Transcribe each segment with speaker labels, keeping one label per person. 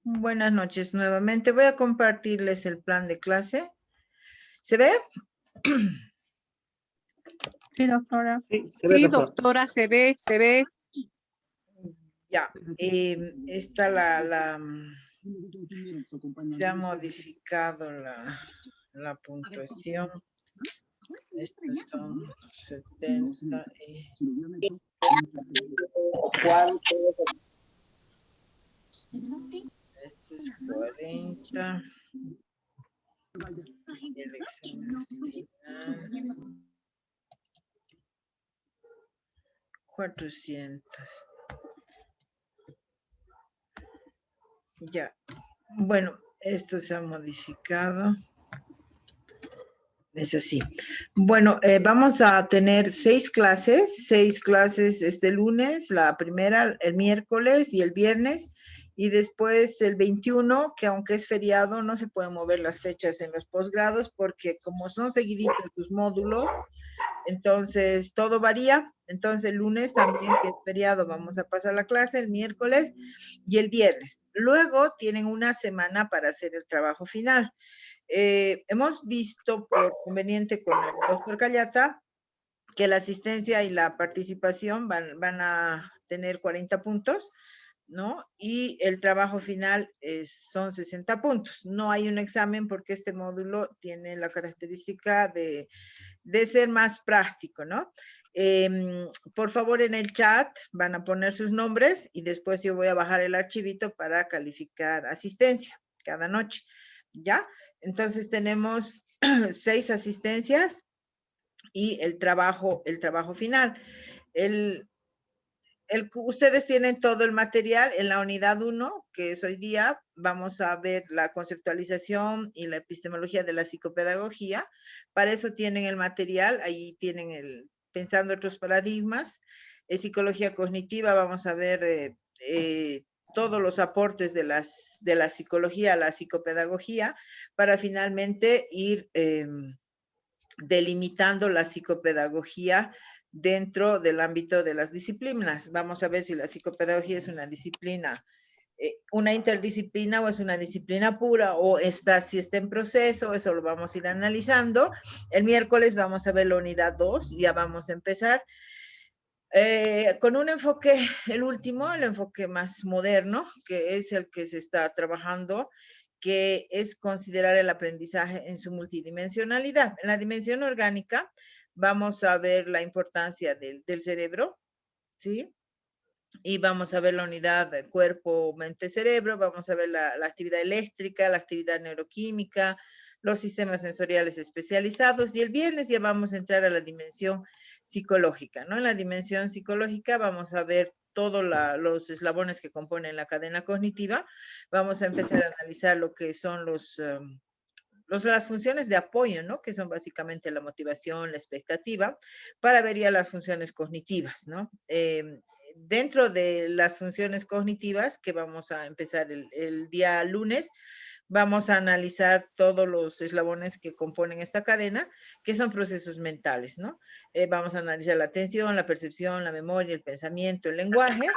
Speaker 1: Buenas noches nuevamente. Voy a compartirles el plan de clase. ¿Se ve?
Speaker 2: Sí, doctora.
Speaker 3: Sí, se ve,
Speaker 2: Sí,
Speaker 3: doctora.
Speaker 2: doctora, se ve, se ve.
Speaker 1: Ya. Está se ha modificado la puntuación. Estos son 70 y... Esto es 40. Y el examen final. 400. Ya. Bueno, esto se ha modificado. Es así. Bueno, vamos a tener 6 clases este lunes, la primera el miércoles y el viernes, y después el 21, que aunque es feriado, no se pueden mover las fechas en los posgrados, porque como son seguiditos tus módulos, entonces todo varía. Entonces el lunes también, que es feriado, vamos a pasar la clase, el miércoles y el viernes. Luego tienen una semana para hacer el trabajo final. Hemos visto por conveniente con el doctor Callata que la asistencia y la participación van a tener 40 puntos, ¿no? Y el trabajo final son 60 puntos. No hay un examen porque este módulo tiene la característica de ser más práctico, ¿no? Por favor, en el chat van a poner sus nombres y después yo voy a bajar el archivito para calificar asistencia cada noche, ¿ya? Entonces tenemos 6 asistencias y el trabajo final. Ustedes tienen todo el material en la unidad 1, que es hoy día. Vamos a ver la conceptualización y la epistemología de la psicopedagogía. Para eso tienen el material, ahí tienen pensando otros paradigmas. Psicología cognitiva, vamos a ver todos los aportes de la psicología a la psicopedagogía, para finalmente ir delimitando la psicopedagogía dentro del ámbito de las disciplinas. Vamos a ver si la psicopedagogía es una disciplina, una interdisciplina, o es una disciplina pura, o si está en proceso. Eso lo vamos a ir analizando. El miércoles vamos a ver la unidad 2, ya vamos a empezar. Con un enfoque, el último, el enfoque más moderno, que es el que se está trabajando, que es considerar el aprendizaje en su multidimensionalidad. En la dimensión orgánica vamos a ver la importancia del cerebro, ¿sí? Y vamos a ver la unidad de cuerpo, mente, cerebro. Vamos a ver la actividad eléctrica, la actividad neuroquímica, los sistemas sensoriales especializados. Y el viernes ya vamos a entrar a la dimensión psicológica, ¿no? En la dimensión psicológica vamos a ver todos los eslabones que componen la cadena cognitiva. Vamos a empezar a analizar lo que son las funciones de apoyo, ¿no? Que son básicamente la motivación, la expectativa, para ver ya las funciones cognitivas, ¿no? Dentro de las funciones cognitivas, que vamos a empezar el día lunes, vamos a analizar todos los eslabones que componen esta cadena, que son procesos mentales, ¿no? Vamos a analizar la atención, la percepción, la memoria, el pensamiento, el lenguaje,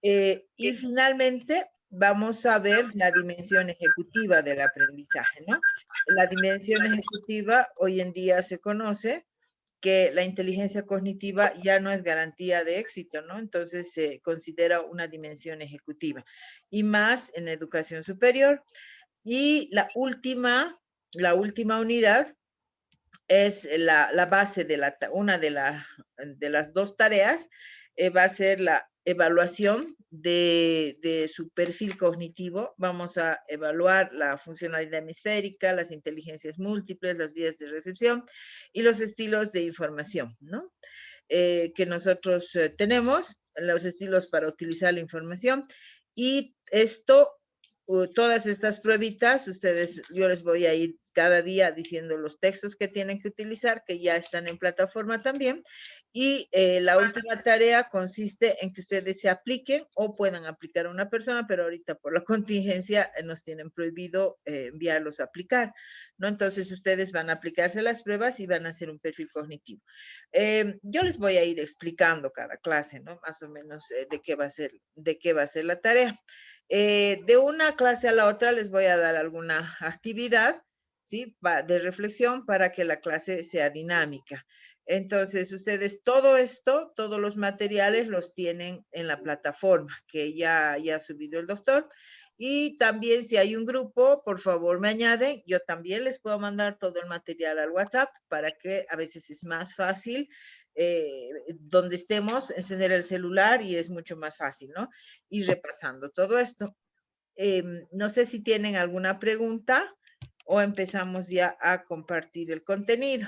Speaker 1: y finalmente vamos a ver la dimensión ejecutiva del aprendizaje, ¿no? La dimensión ejecutiva hoy en día se conoce que la inteligencia cognitiva ya no es garantía de éxito, ¿no? Entonces se considera una dimensión ejecutiva, y más en educación superior. Y la última unidad es la base de una de las 2 tareas, va a ser la evaluación de su perfil cognitivo. Vamos a evaluar la funcionalidad hemisférica, las inteligencias múltiples, las vías de recepción y los estilos de información, ¿no? Que nosotros tenemos, los estilos para utilizar la información. Y todas estas pruebitas, yo les voy a ir cada día diciendo los textos que tienen que utilizar, que ya están en plataforma también. Y la última tarea consiste en que ustedes se apliquen o puedan aplicar a una persona, pero ahorita por la contingencia nos tienen prohibido enviarlos a aplicar, ¿no? Entonces ustedes van a aplicarse las pruebas y van a hacer un perfil cognitivo. Yo les voy a ir explicando cada clase, ¿no? Más o menos de qué va a ser la tarea. De una clase a la otra les voy a dar alguna actividad, ¿sí? De reflexión para que la clase sea dinámica. Entonces, ustedes todo esto, todos los materiales los tienen en la plataforma que ya ha subido el doctor. Y también si hay un grupo, por favor me añaden. Yo también les puedo mandar todo el material al WhatsApp para que a veces es más fácil donde estemos, encender el celular y es mucho más fácil, ¿no? Ir repasando todo esto. No sé si tienen alguna pregunta o empezamos ya a compartir el contenido.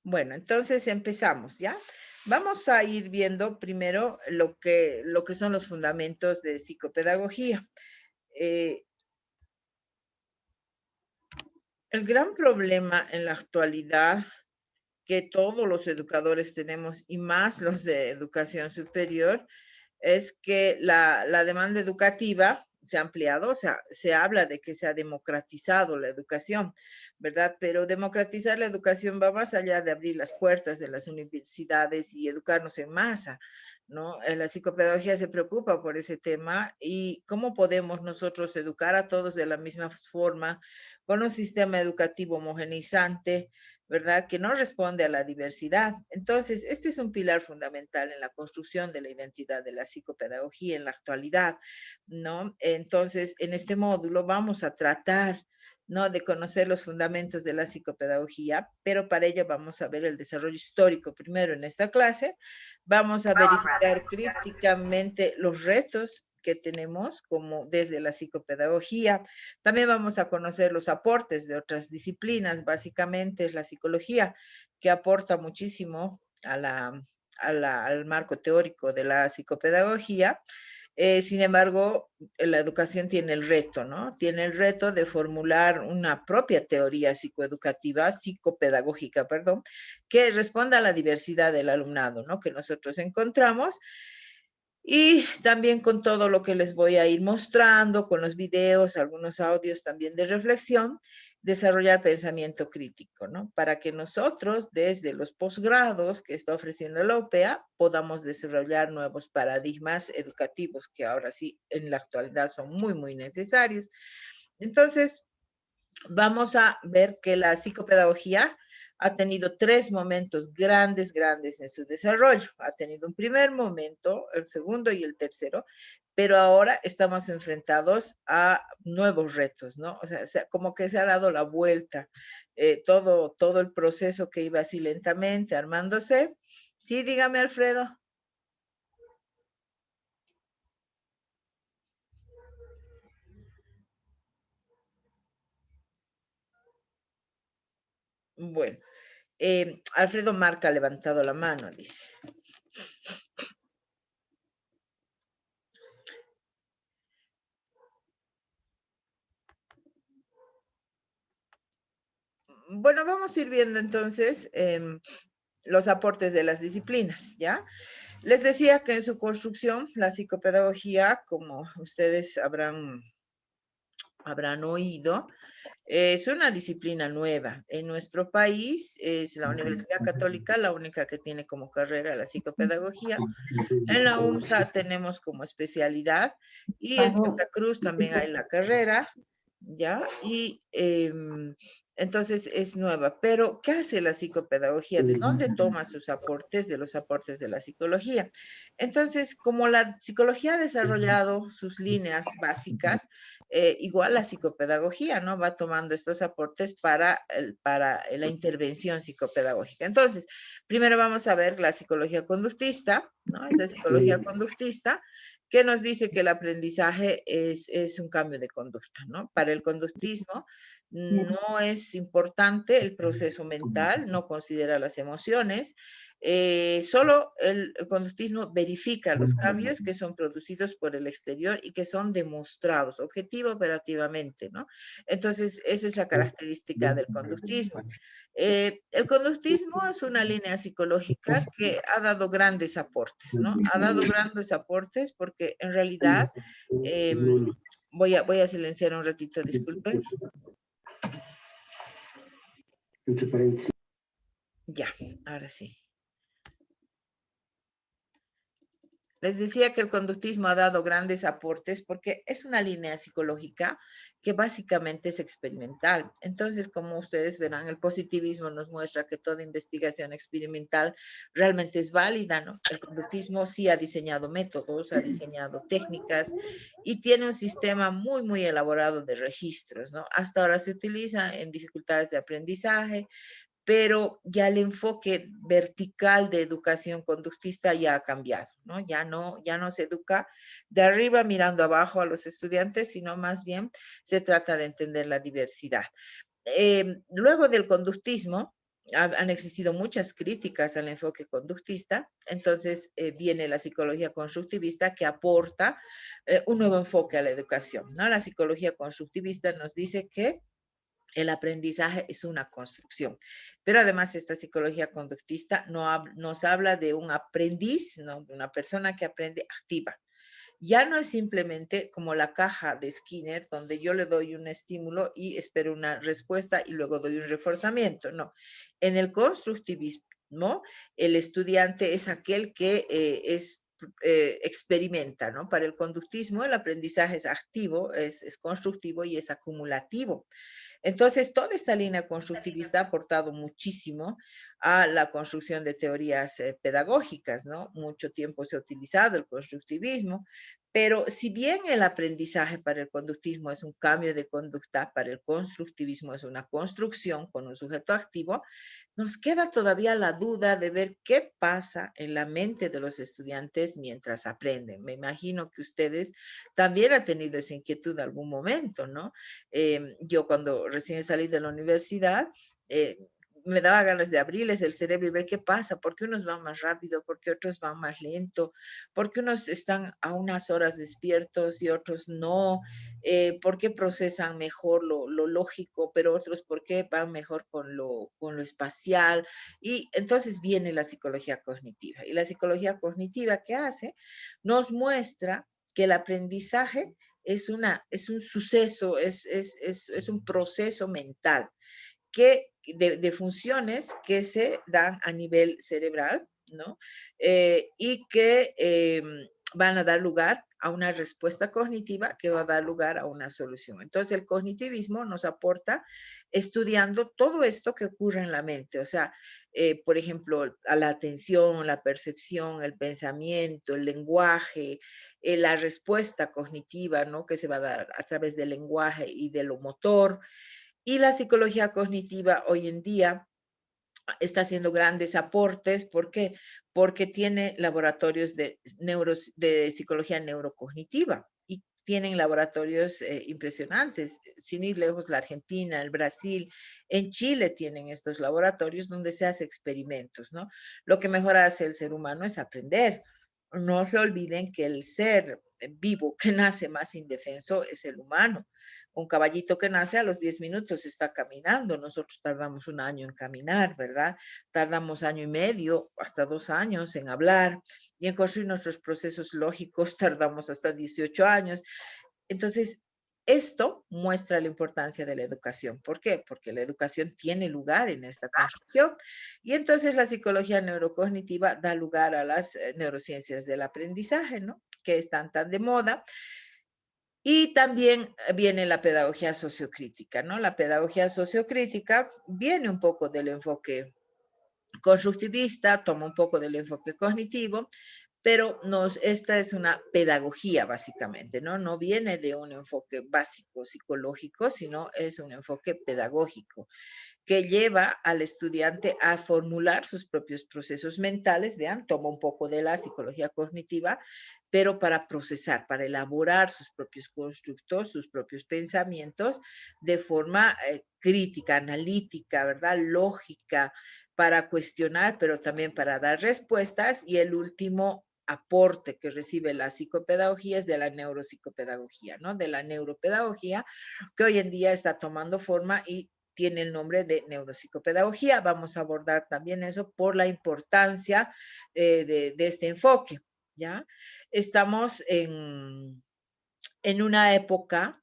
Speaker 1: Bueno, entonces empezamos, ¿ya? Vamos a ir viendo primero lo que son los fundamentos de psicopedagogía. El gran problema en la actualidad que todos los educadores tenemos, y más los de educación superior, es que la demanda educativa se ha ampliado, o sea, se habla de que se ha democratizado la educación, ¿verdad? Pero democratizar la educación va más allá de abrir las puertas de las universidades y educarnos en masa, ¿no? La psicopedagogía se preocupa por ese tema y cómo podemos nosotros educar a todos de la misma forma, con un sistema educativo homogeneizante, ¿verdad? Que no responde a la diversidad. Entonces, este es un pilar fundamental en la construcción de la identidad de la psicopedagogía en la actualidad, ¿no? Entonces, en este módulo vamos a tratar, ¿no? De conocer los fundamentos de la psicopedagogía, pero para ello vamos a ver el desarrollo histórico primero en esta clase. Vamos a verificar críticamente los retos que tenemos como desde la psicopedagogía. También vamos a conocer los aportes de otras disciplinas, básicamente es la psicología, que aporta muchísimo al marco teórico de la psicopedagogía. Sin embargo, la educación tiene el reto, ¿no? Tiene el reto de formular una propia teoría psicoeducativa, psicopedagógica, perdón, que responda a la diversidad del alumnado, ¿no? Que nosotros encontramos. Y también con todo lo que les voy a ir mostrando, con los videos, algunos audios también de reflexión, desarrollar pensamiento crítico, ¿no? Para que nosotros, desde los posgrados que está ofreciendo la OPEA, podamos desarrollar nuevos paradigmas educativos que ahora sí, en la actualidad son muy, muy necesarios. Entonces, vamos a ver que la psicopedagogía ha tenido 3 momentos grandes en su desarrollo. Ha tenido un primer momento, el segundo y el tercero, pero ahora estamos enfrentados a nuevos retos, ¿no? O sea, como que se ha dado la vuelta, todo el proceso que iba así lentamente armándose. Sí, dígame, Alfredo. Bueno, Alfredo Marca ha levantado la mano, dice. Bueno, vamos a ir viendo entonces los aportes de las disciplinas, ¿ya? Les decía que en su construcción, la psicopedagogía, como ustedes habrán oído, es una disciplina nueva. En nuestro país es la Universidad Católica la única que tiene como carrera la psicopedagogía. En la UMSA tenemos como especialidad y en Santa Cruz también hay la carrera, ¿ya? Y entonces es nueva. Pero, ¿qué hace la psicopedagogía? ¿De dónde toma sus aportes? De los aportes de la psicología. Entonces, como la psicología ha desarrollado sus líneas básicas, igual la psicopedagogía, ¿no? Va tomando estos aportes para la intervención psicopedagógica. Entonces, primero vamos a ver la psicología conductista, ¿no? Esa psicología conductista que nos dice que el aprendizaje es un cambio de conducta, ¿no? Para el conductismo no es importante el proceso mental, no considera las emociones, solo el conductismo verifica los cambios que son producidos por el exterior y que son demostrados objetivo operativamente, ¿no? Entonces, esa es la característica del conductismo. El conductismo es una línea psicológica que ha dado grandes aportes, ¿no? Ha dado grandes aportes porque en realidad, voy a silenciar un ratito, disculpen. Ya, ahora sí. Les decía que el conductismo ha dado grandes aportes porque es una línea psicológica que básicamente es experimental. Entonces, como ustedes verán, el positivismo nos muestra que toda investigación experimental realmente es válida, ¿no? El conductismo sí ha diseñado métodos, ha diseñado técnicas y tiene un sistema muy, muy elaborado de registros, ¿no? Hasta ahora se utiliza en dificultades de aprendizaje, pero ya el enfoque vertical de educación conductista ya ha cambiado, ¿no? Ya no se educa de arriba mirando abajo a los estudiantes, sino más bien se trata de entender la diversidad. Luego del conductismo, han existido muchas críticas al enfoque conductista, entonces viene la psicología constructivista que aporta un nuevo enfoque a la educación, ¿no? La psicología constructivista nos dice que el aprendizaje es una construcción. Pero además esta psicología conductista nos habla de un aprendiz, ¿no? De una persona que aprende activa. Ya no es simplemente como la caja de Skinner, donde yo le doy un estímulo y espero una respuesta y luego doy un reforzamiento. No. En el constructivismo, el estudiante es aquel que experimenta, ¿no? Para el conductismo, el aprendizaje es activo, es constructivo y es acumulativo. Entonces, toda esta línea constructivista ha aportado muchísimo a la construcción de teorías pedagógicas, ¿no? Mucho tiempo se ha utilizado el constructivismo, pero si bien el aprendizaje para el conductismo es un cambio de conducta, para el constructivismo es una construcción con un sujeto activo, nos queda todavía la duda de ver qué pasa en la mente de los estudiantes mientras aprenden. Me imagino que ustedes también han tenido esa inquietud en algún momento, ¿no? Yo cuando recién salí de la universidad, eh, me daba ganas de abrirles el cerebro y ver qué pasa, por qué unos van más rápido, por qué otros van más lento, por qué unos están a unas horas despiertos y otros no, por qué procesan mejor lo lógico, pero otros por qué van mejor con lo espacial. Y entonces viene la psicología cognitiva. Y la psicología cognitiva, ¿qué hace? Nos muestra que el aprendizaje es un suceso, es un proceso mental de funciones que se dan a nivel cerebral, ¿no? Y que van a dar lugar a una respuesta cognitiva que va a dar lugar a una solución. Entonces, el cognitivismo nos aporta estudiando todo esto que ocurre en la mente, o sea, por ejemplo, a la atención, la percepción, el pensamiento, el lenguaje, la respuesta cognitiva, ¿no? Que se va a dar a través del lenguaje y de lo motor, y la psicología cognitiva hoy en día está haciendo grandes aportes. ¿Por qué? Porque tiene laboratorios de psicología neurocognitiva y tienen laboratorios impresionantes. Sin ir lejos, la Argentina, el Brasil, en Chile tienen estos laboratorios donde se hace experimentos, ¿no? Lo que mejor hace el ser humano es aprender. No se olviden que el ser vivo que nace más indefenso es el humano. Un caballito que nace a los 10 minutos está caminando. Nosotros tardamos un año en caminar, ¿verdad? Tardamos año y medio, hasta 2 años en hablar y en construir nuestros procesos lógicos tardamos hasta 18 años. Entonces, esto muestra la importancia de la educación. ¿Por qué? Porque la educación tiene lugar en esta construcción. Y entonces la psicología neurocognitiva da lugar a las neurociencias del aprendizaje, ¿no? Que están tan de moda. Y también viene la pedagogía sociocrítica, ¿no? La pedagogía sociocrítica viene un poco del enfoque constructivista, toma un poco del enfoque cognitivo, pero esta es una pedagogía básicamente, ¿no? No viene de un enfoque básico psicológico, sino es un enfoque pedagógico que lleva al estudiante a formular sus propios procesos mentales. Vean, toma un poco de la psicología cognitiva, pero para procesar, para elaborar sus propios constructos, sus propios pensamientos de forma crítica, analítica, ¿verdad? Lógica, para cuestionar, pero también para dar respuestas. Y el último aporte que recibe la psicopedagogía es de la neuropsicopedagogía, ¿no? De la neuropedagogía, que hoy en día está tomando forma y tiene el nombre de neuropsicopedagogía. Vamos a abordar también eso por la importancia de este enfoque, ¿ya? Estamos en una época,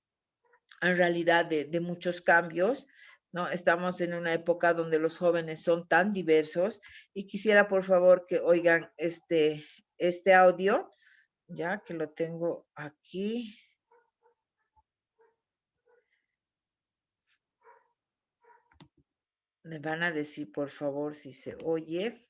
Speaker 1: en realidad, de muchos cambios, ¿no? Estamos en una época donde los jóvenes son tan diversos y quisiera, por favor, que oigan este audio Ya que lo tengo aquí. Me van a decir, por favor, si se oye.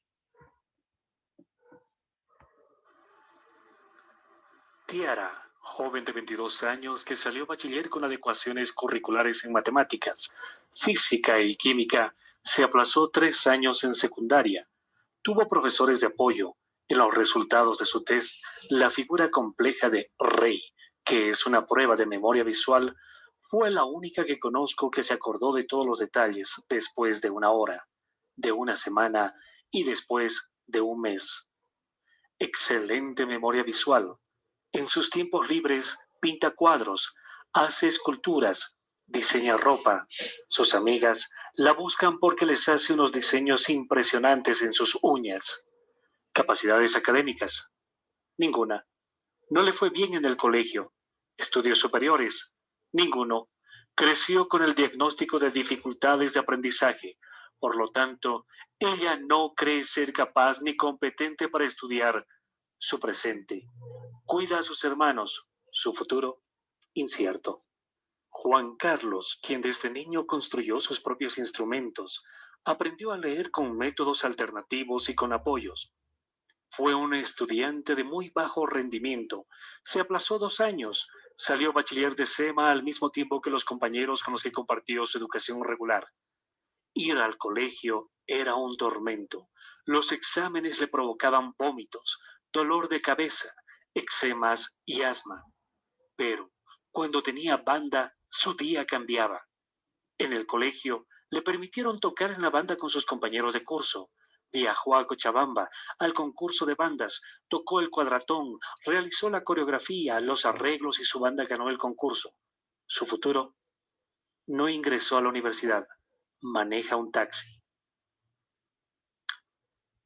Speaker 3: Tiara, joven de 22 años que salió bachiller con adecuaciones curriculares en matemáticas, física y química, se aplazó 3 años en secundaria. Tuvo profesores de apoyo. En los resultados de su test, la figura compleja de Rey, que es una prueba de memoria visual, fue la única que conozco que se acordó de todos los detalles después de una hora, de una semana y después de un mes. Excelente memoria visual. En sus tiempos libres pinta cuadros, hace esculturas, diseña ropa. Sus amigas la buscan porque les hace unos diseños impresionantes en sus uñas. Capacidades académicas. Ninguna. No le fue bien en el colegio. Estudios superiores. Ninguno. Creció con el diagnóstico de dificultades de aprendizaje. Por lo tanto, ella no cree ser capaz ni competente para estudiar. Su presente. Cuida a sus hermanos. Su futuro. Incierto. Juan Carlos, quien desde niño construyó sus propios instrumentos, aprendió a leer con métodos alternativos y con apoyos. Fue un estudiante de muy bajo rendimiento. Se aplazó 2 años. Salió bachiller de SEMA al mismo tiempo que los compañeros con los que compartió su educación regular. Ir al colegio era un tormento. Los exámenes le provocaban vómitos, dolor de cabeza, eczemas y asma. Pero cuando tenía banda, su día cambiaba. En el colegio le permitieron tocar en la banda con sus compañeros de curso. Viajó a Cochabamba al concurso de bandas, tocó el cuadratón, realizó la coreografía, los arreglos y su banda ganó el concurso. Su futuro, no ingresó a la universidad, maneja un taxi.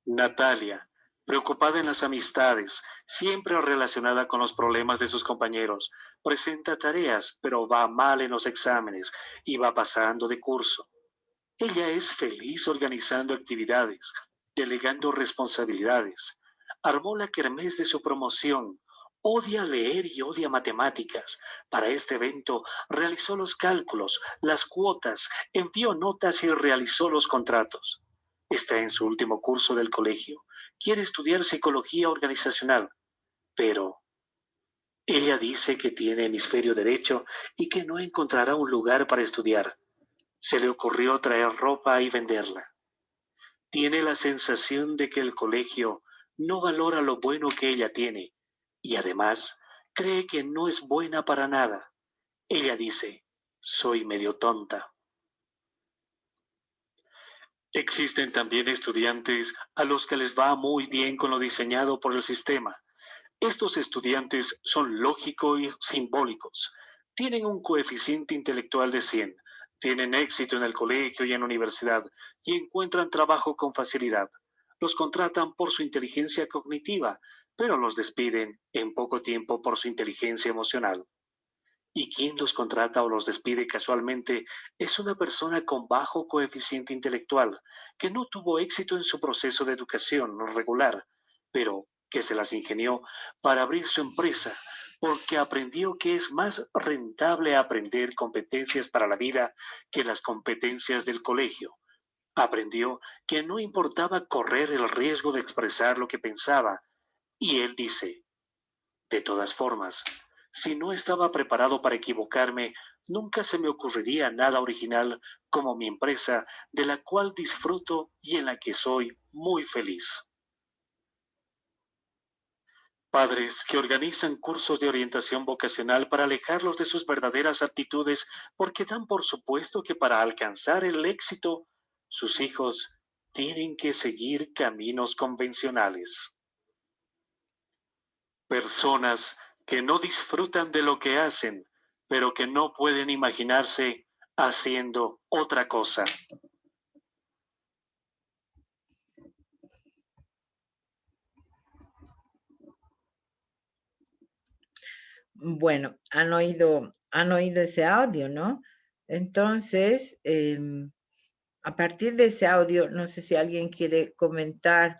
Speaker 3: Natalia, preocupada en las amistades, siempre relacionada con los problemas de sus compañeros, presenta tareas, pero va mal en los exámenes y va pasando de curso. Ella es feliz organizando actividades, delegando responsabilidades. Armó la kermés de su promoción. Odia leer y odia matemáticas. Para este evento realizó los cálculos, las cuotas, envió notas y realizó los contratos. Está en su último curso del colegio. Quiere estudiar psicología organizacional, pero ella dice que tiene hemisferio derecho y que no encontrará un lugar para estudiar. Se le ocurrió traer ropa y venderla. Tiene la sensación de que el colegio no valora lo bueno que ella tiene y además cree que no es buena para nada. Ella dice, soy medio tonta. Existen también estudiantes a los que les va muy bien con lo diseñado por el sistema. Estos estudiantes son lógicos y simbólicos. Tienen un coeficiente intelectual de 100. Tienen éxito en el colegio y en la universidad y encuentran trabajo con facilidad. Los contratan por su inteligencia cognitiva, pero los despiden en poco tiempo por su inteligencia emocional. Y quien los contrata o los despide casualmente es una persona con bajo coeficiente intelectual, que no tuvo éxito en su proceso de educación regular, pero que se las ingenió para abrir su empresa, porque aprendió que es más rentable aprender competencias para la vida que las competencias del colegio. Aprendió que no importaba correr el riesgo de expresar lo que pensaba, y él dice, de todas formas, si no estaba preparado para equivocarme, nunca se me ocurriría nada original como mi empresa, de la cual disfruto y en la que soy muy feliz. Padres que organizan cursos de orientación vocacional para alejarlos de sus verdaderas aptitudes porque dan por supuesto que para alcanzar el éxito, sus hijos tienen que seguir caminos convencionales. Personas que no disfrutan de lo que hacen, pero que no pueden imaginarse haciendo otra cosa.
Speaker 1: Bueno, han oído ese audio, ¿no? Entonces, a partir de ese audio, no sé si alguien quiere comentar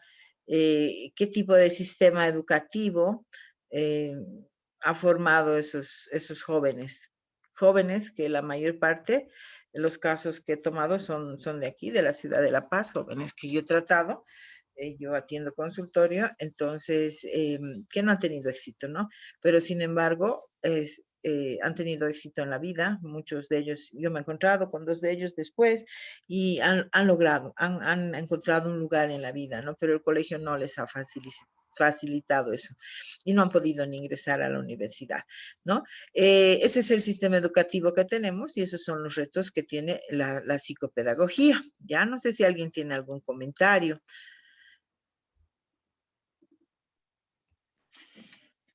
Speaker 1: qué tipo de sistema educativo ha formado esos jóvenes. Jóvenes que la mayor parte de los casos que he tomado son de aquí, de la ciudad de La Paz, jóvenes que yo he tratado, yo atiendo consultorio, entonces, que no han tenido éxito, ¿no? Pero sin embargo, han tenido éxito en la vida, muchos de ellos, yo me he encontrado con 2 de ellos después y han logrado, han encontrado un lugar en la vida, ¿no? Pero el colegio no les ha facilitado eso y no han podido ni ingresar a la universidad, ¿no? Ese es el sistema educativo que tenemos y esos son los retos que tiene la psicopedagogía. Ya no sé si alguien tiene algún comentario.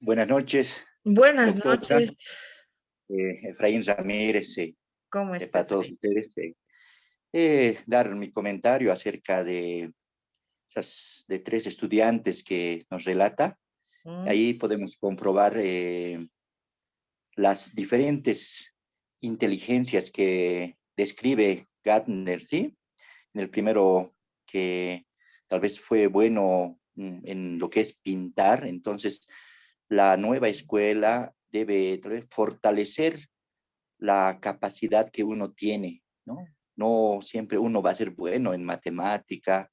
Speaker 4: Buenas noches,
Speaker 1: Buenas
Speaker 4: doctora.
Speaker 1: noches.
Speaker 4: Efraín Ramírez,
Speaker 1: ¿Cómo está?
Speaker 4: para todos ustedes. Dar mi comentario acerca de 3 estudiantes que nos relata. Ahí podemos comprobar las diferentes inteligencias que describe Gardner, ¿sí? En el primero, que tal vez fue bueno en lo que es pintar, entonces la nueva escuela debe tal vez fortalecer la capacidad que uno tiene, ¿no? No siempre uno va a ser bueno en matemática,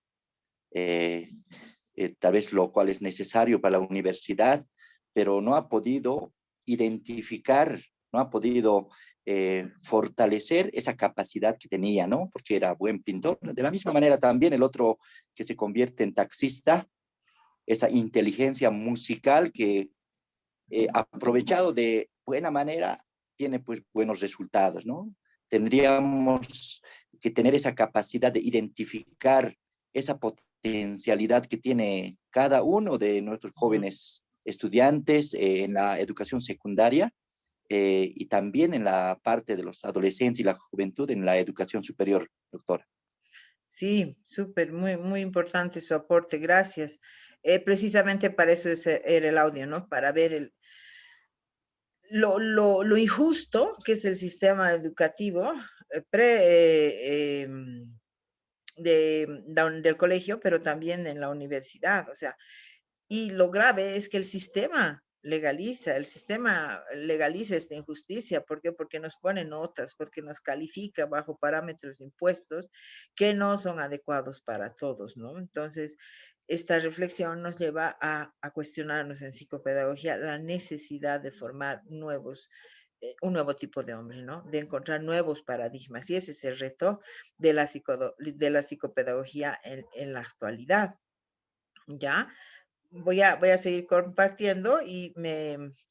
Speaker 4: tal vez lo cual es necesario para la universidad, pero no ha podido identificar, no ha podido fortalecer esa capacidad que tenía, ¿no? Porque era buen pintor. De la misma manera también el otro que se convierte en taxista, esa inteligencia musical que aprovechado de buena manera tiene pues buenos resultados, ¿no? Tendríamos que tener esa capacidad de identificar esa potencialidad que tiene cada uno de nuestros jóvenes estudiantes en la educación secundaria y también en la parte de los adolescentes y la juventud en la educación superior, doctora.
Speaker 1: Sí, súper, muy, muy importante su aporte, gracias. Precisamente para eso era el audio, ¿no? Para ver lo injusto que es el sistema educativo del colegio, pero también en la universidad, o sea, y lo grave es que el sistema legaliza esta injusticia. ¿Por qué? Porque nos pone notas, porque nos califica bajo parámetros impuestos que no son adecuados para todos, ¿no? Entonces, esta reflexión nos lleva a cuestionarnos en psicopedagogía la necesidad de formar un nuevo tipo de hombre, ¿no? De encontrar nuevos paradigmas. Y ese es el reto de la psicopedagogía en la actualidad, ¿ya? Voy a seguir compartiendo y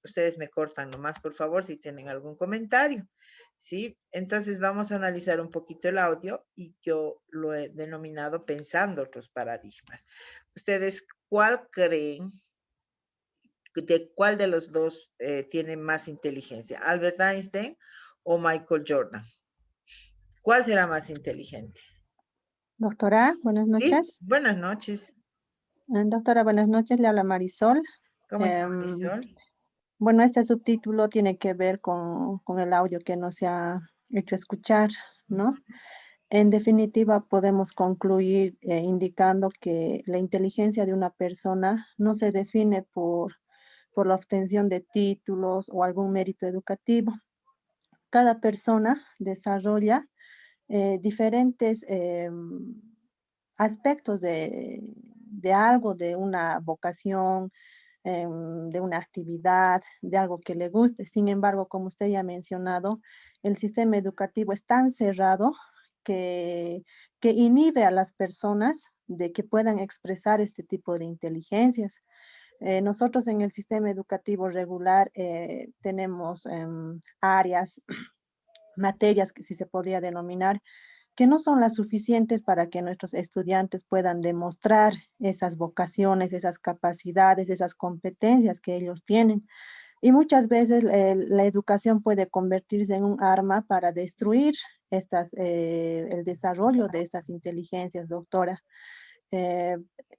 Speaker 1: ustedes me cortan nomás, por favor, si tienen algún comentario, ¿sí? Entonces vamos a analizar un poquito el audio y yo lo he denominado pensando otros paradigmas. ¿Ustedes cuál creen, de cuál de los dos tiene más inteligencia? ¿Albert Einstein o Michael Jordan? ¿Cuál será más inteligente?
Speaker 2: Doctora, buenas
Speaker 1: Sí,
Speaker 2: noches.
Speaker 1: buenas noches.
Speaker 2: Doctora, buenas noches. Le habla Marisol.
Speaker 1: ¿Cómo está, Marisol?
Speaker 2: Bueno, este subtítulo tiene que ver con el audio que nos se ha hecho escuchar, ¿no? En definitiva, podemos concluir indicando que la inteligencia de una persona no se define por la obtención de títulos o algún mérito educativo. Cada persona desarrolla diferentes aspectos de algo, de una vocación, de una actividad, de algo que le guste. Sin embargo, como usted ya ha mencionado, el sistema educativo es tan cerrado que inhibe a las personas de que puedan expresar este tipo de inteligencias. Nosotros en el sistema educativo regular tenemos áreas, materias que sí se podría denominar, que no son las suficientes para que nuestros estudiantes puedan demostrar esas vocaciones, esas capacidades, esas competencias que ellos tienen. Y muchas veces la educación puede convertirse en un arma para destruir el desarrollo de estas inteligencias, doctora.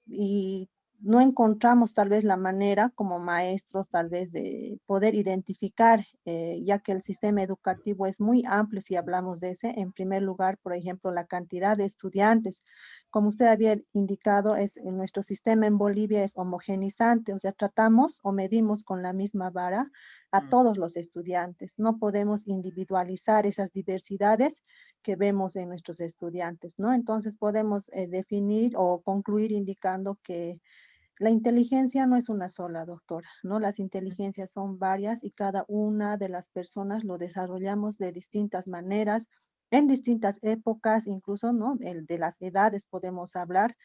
Speaker 2: Y no encontramos tal vez la manera como maestros tal vez de poder identificar, ya que el sistema educativo es muy amplio si hablamos de ese. En primer lugar, por ejemplo, la cantidad de estudiantes. Como usted había indicado, en nuestro sistema en Bolivia es homogenizante, o sea, tratamos o medimos con la misma vara a todos los estudiantes. No podemos individualizar esas diversidades que vemos en nuestros estudiantes, ¿no? Entonces podemos definir o concluir indicando que la inteligencia no es una sola, doctora, ¿no? Las inteligencias son varias y cada una de las personas lo desarrollamos de distintas maneras, en distintas épocas, incluso, ¿no? De las edades podemos hablar,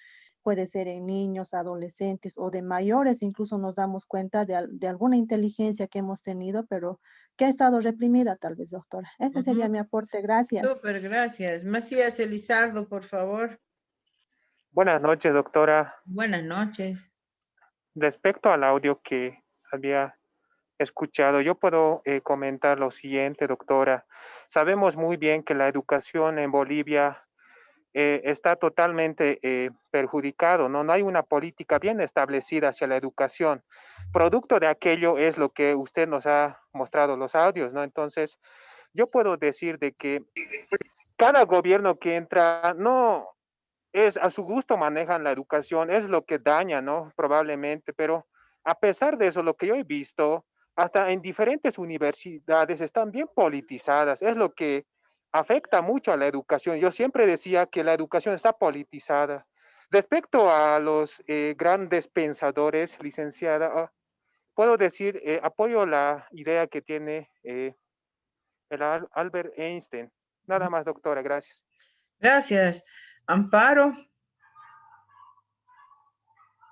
Speaker 2: puede ser en niños, adolescentes o de mayores, incluso nos damos cuenta de alguna inteligencia que hemos tenido, pero que ha estado reprimida tal vez, doctora. Ese sería mi aporte, gracias.
Speaker 1: Súper, gracias. Macías Elizardo, por favor.
Speaker 5: Buenas noches, doctora.
Speaker 1: Buenas noches.
Speaker 5: Respecto al audio que había escuchado, yo puedo comentar lo siguiente, doctora. Sabemos muy bien que la educación en Bolivia está totalmente perjudicado, ¿no? No hay una política bien establecida hacia la educación. Producto de aquello es lo que usted nos ha mostrado los audios, ¿no? Entonces, yo puedo decir de que cada gobierno que entra no es a su gusto manejan la educación, es lo que daña, ¿no? Probablemente, pero a pesar de eso, lo que yo he visto, hasta en diferentes universidades están bien politizadas, es lo que afecta mucho a la educación. Yo siempre decía que la educación está politizada. Respecto a los grandes pensadores, licenciada, puedo decir, apoyo la idea que tiene Albert Einstein. Nada más, doctora, gracias.
Speaker 1: Gracias. Amparo.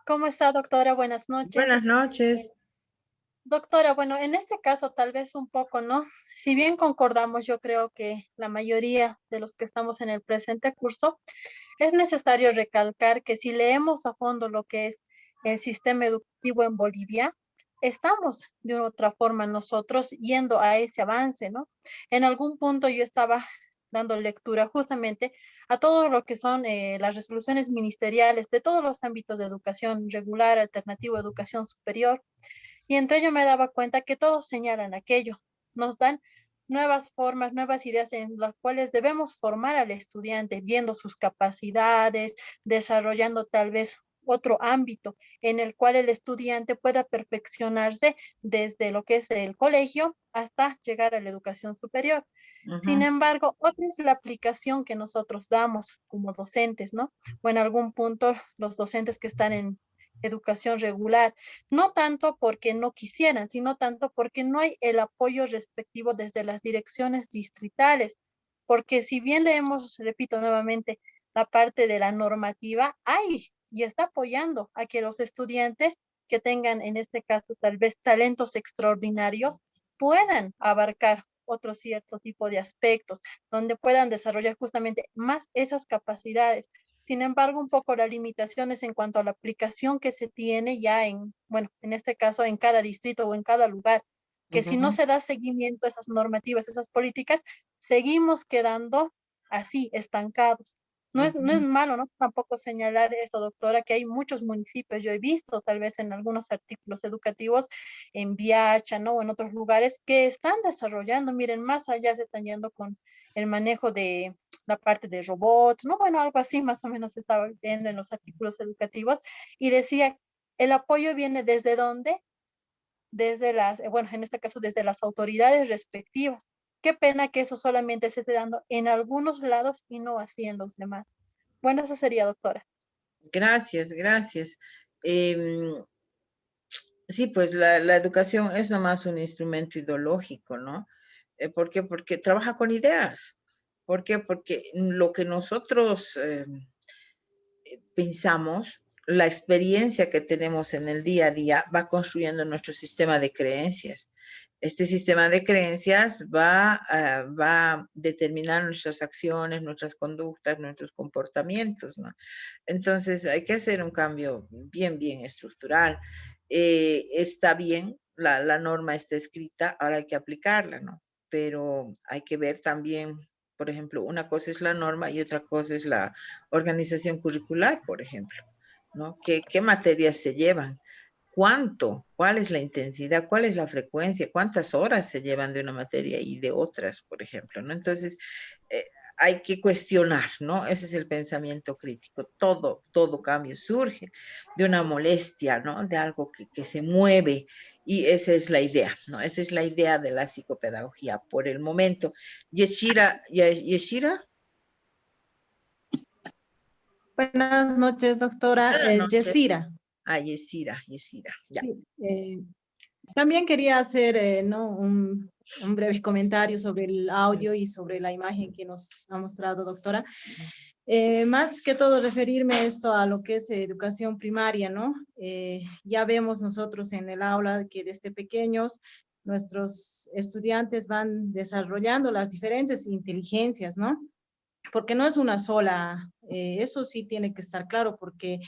Speaker 6: ¿Cómo está, doctora? Buenas noches.
Speaker 1: Buenas noches.
Speaker 6: Doctora, bueno, en este caso tal vez un poco, ¿no? Si bien concordamos, yo creo que la mayoría de los que estamos en el presente curso, es necesario recalcar que si leemos a fondo lo que es el sistema educativo en Bolivia, estamos de otra forma nosotros yendo a ese avance, ¿no? En algún punto yo estaba dando lectura justamente a todo lo que son las resoluciones ministeriales de todos los ámbitos de educación regular, alternativo, educación superior, y entre ello me daba cuenta que todos señalan aquello, nos dan nuevas formas, nuevas ideas en las cuales debemos formar al estudiante, viendo sus capacidades, desarrollando tal vez otro ámbito en el cual el estudiante pueda perfeccionarse desde lo que es el colegio hasta llegar a la educación superior. Sin embargo, otra es la aplicación que nosotros damos como docentes, ¿no? O en algún punto los docentes que están en educación regular, no tanto porque no quisieran, sino tanto porque no hay el apoyo respectivo desde las direcciones distritales, porque si bien leemos, repito nuevamente, la parte de la normativa, hay y está apoyando a que los estudiantes que tengan en este caso tal vez talentos extraordinarios puedan abarcar otro cierto tipo de aspectos, donde puedan desarrollar justamente más esas capacidades. Sin embargo, un poco las limitaciones en cuanto a la aplicación que se tiene ya en, bueno, en este caso en cada distrito o en cada lugar, que si no se da seguimiento a esas normativas, esas políticas, seguimos quedando así, estancados. No es malo, ¿no? Tampoco señalar esto, doctora, que hay muchos municipios, yo he visto tal vez en algunos artículos educativos en Viacha, ¿no? O en otros lugares que están desarrollando, miren, más allá se están yendo con el manejo de la parte de robots, ¿no? Bueno, algo así más o menos se estaba viendo en los artículos educativos y decía, el apoyo viene desde dónde, desde las, bueno, en este caso desde las autoridades respectivas. Qué pena que eso solamente se esté dando en algunos lados y no así en los demás. Bueno, eso sería, doctora.
Speaker 1: Gracias, gracias. Sí, pues la educación es nomás un instrumento ideológico, ¿no? ¿Por qué? Porque trabaja con ideas. ¿Por qué? Porque lo que nosotros pensamos, la experiencia que tenemos en el día a día va construyendo nuestro sistema de creencias. Este sistema de creencias va a determinar nuestras acciones, nuestras conductas, nuestros comportamientos, ¿no? Entonces hay que hacer un cambio bien estructural. Está bien, la norma está escrita, ahora hay que aplicarla, ¿no? Pero hay que ver también, por ejemplo, una cosa es la norma y otra cosa es la organización curricular, por ejemplo. ¿no? ¿Qué materias se llevan? ¿Cuánto? ¿Cuál es la intensidad? ¿Cuál es la frecuencia? ¿Cuántas horas se llevan de una materia y de otras, por ejemplo? ¿No? Entonces, hay que cuestionar, ¿no? Ese es el pensamiento crítico. Todo cambio surge de una molestia, ¿no? De algo que se mueve. Y esa es la idea, ¿no? Esa es la idea de la psicopedagogía por el momento. Yeshira.
Speaker 7: Buenas noches, doctora
Speaker 1: Buenas noches.
Speaker 7: Yesira.
Speaker 1: Yesira, ya.
Speaker 7: Sí, también quería hacer ¿no? un breve comentario sobre el audio y sobre la imagen que nos ha mostrado, doctora. Más que todo referirme esto a lo que es educación primaria, ¿no? Ya vemos nosotros en el aula que desde pequeños nuestros estudiantes van desarrollando las diferentes inteligencias, ¿no? Porque no es una sola, eso sí tiene que estar claro, porque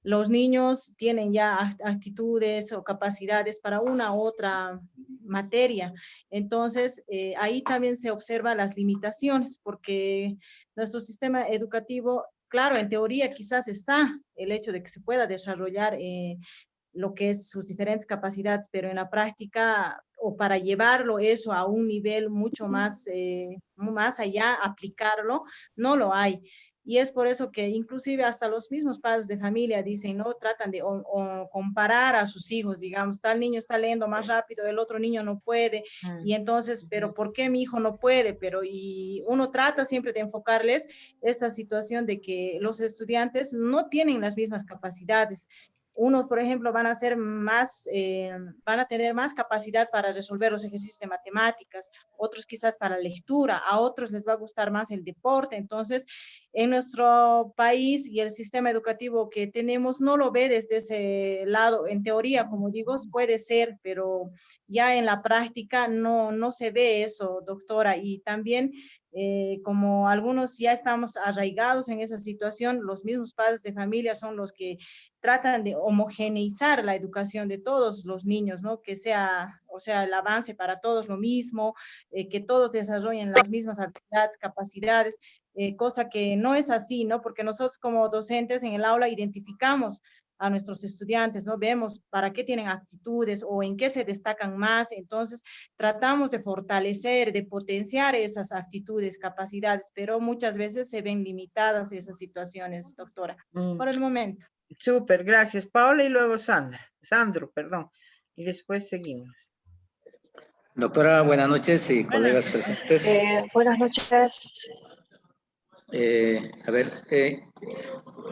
Speaker 7: los niños tienen ya actitudes o capacidades para una u otra materia. Entonces, ahí también se observan las limitaciones, porque nuestro sistema educativo, claro, en teoría quizás está el hecho de que se pueda desarrollar lo que es sus diferentes capacidades, pero en la práctica o para llevarlo eso a un nivel mucho más, más allá, aplicarlo, no lo hay. Y es por eso que inclusive hasta los mismos padres de familia dicen, ¿no? Tratan de o comparar a sus hijos, digamos, tal niño está leyendo más rápido, el otro niño no puede, y entonces, pero ¿por qué mi hijo no puede? Pero y uno trata siempre de enfocarles esta situación de que los estudiantes no tienen las mismas capacidades. Unos, por ejemplo, van a ser más, van a tener más capacidad para resolver los ejercicios de matemáticas, otros quizás para lectura, a otros les va a gustar más el deporte. Entonces, en nuestro país y el sistema educativo que tenemos no lo ve desde ese lado. En teoría, como digo, puede ser, pero ya en la práctica no se ve eso, doctora. Y también, como algunos ya estamos arraigados en esa situación, los mismos padres de familia son los que tratan de homogeneizar la educación de todos los niños, ¿no? Que sea, o sea, el avance para todos lo mismo, que todos desarrollen las mismas habilidades, capacidades, cosa que no es así, ¿no? Porque nosotros como docentes en el aula identificamos a nuestros estudiantes, ¿no? Vemos para qué tienen actitudes o en qué se destacan más, entonces tratamos de fortalecer, de potenciar esas actitudes, capacidades, pero muchas veces se ven limitadas esas situaciones, doctora, por el momento.
Speaker 1: Súper, gracias. Paola y luego Sandro, perdón. Y después seguimos.
Speaker 8: Doctora, buenas noches y colegas presentes.
Speaker 9: Buenas noches.
Speaker 8: A ver,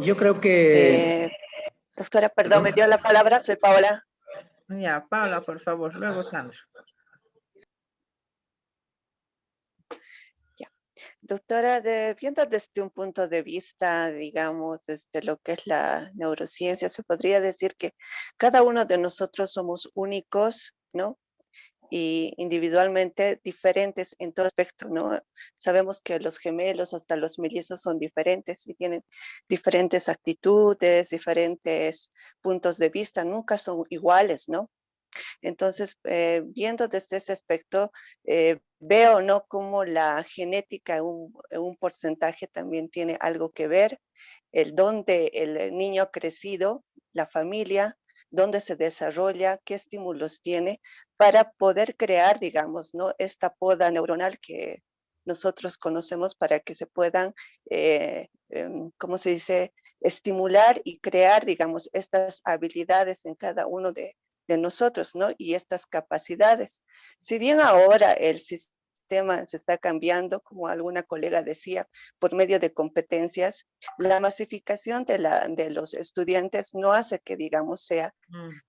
Speaker 8: yo creo que...
Speaker 9: Doctora, perdón, me dio la palabra, soy Paola.
Speaker 1: Ya, Paola, por favor, luego Sandro.
Speaker 9: Ya. Doctora, viendo desde un punto de vista, digamos, desde lo que es la neurociencia, se podría decir que cada uno de nosotros somos únicos, ¿no? Y individualmente diferentes en todo aspecto, ¿no? Sabemos que los gemelos, hasta los mellizos son diferentes y tienen diferentes actitudes, diferentes puntos de vista, nunca son iguales, ¿no? Entonces, viendo desde ese aspecto, veo, ¿no? Como la genética en un porcentaje también tiene algo que ver, el dónde el niño ha crecido, la familia, dónde se desarrolla, qué estímulos tiene, para poder crear, digamos, ¿no? Esta poda neuronal que nosotros conocemos para que se puedan, ¿cómo se dice?, estimular y crear, digamos, estas habilidades en cada uno de nosotros, ¿no? Y estas capacidades. Si bien ahora el sistema se está cambiando, como alguna colega decía, por medio de competencias, la masificación de los estudiantes no hace que, digamos, sea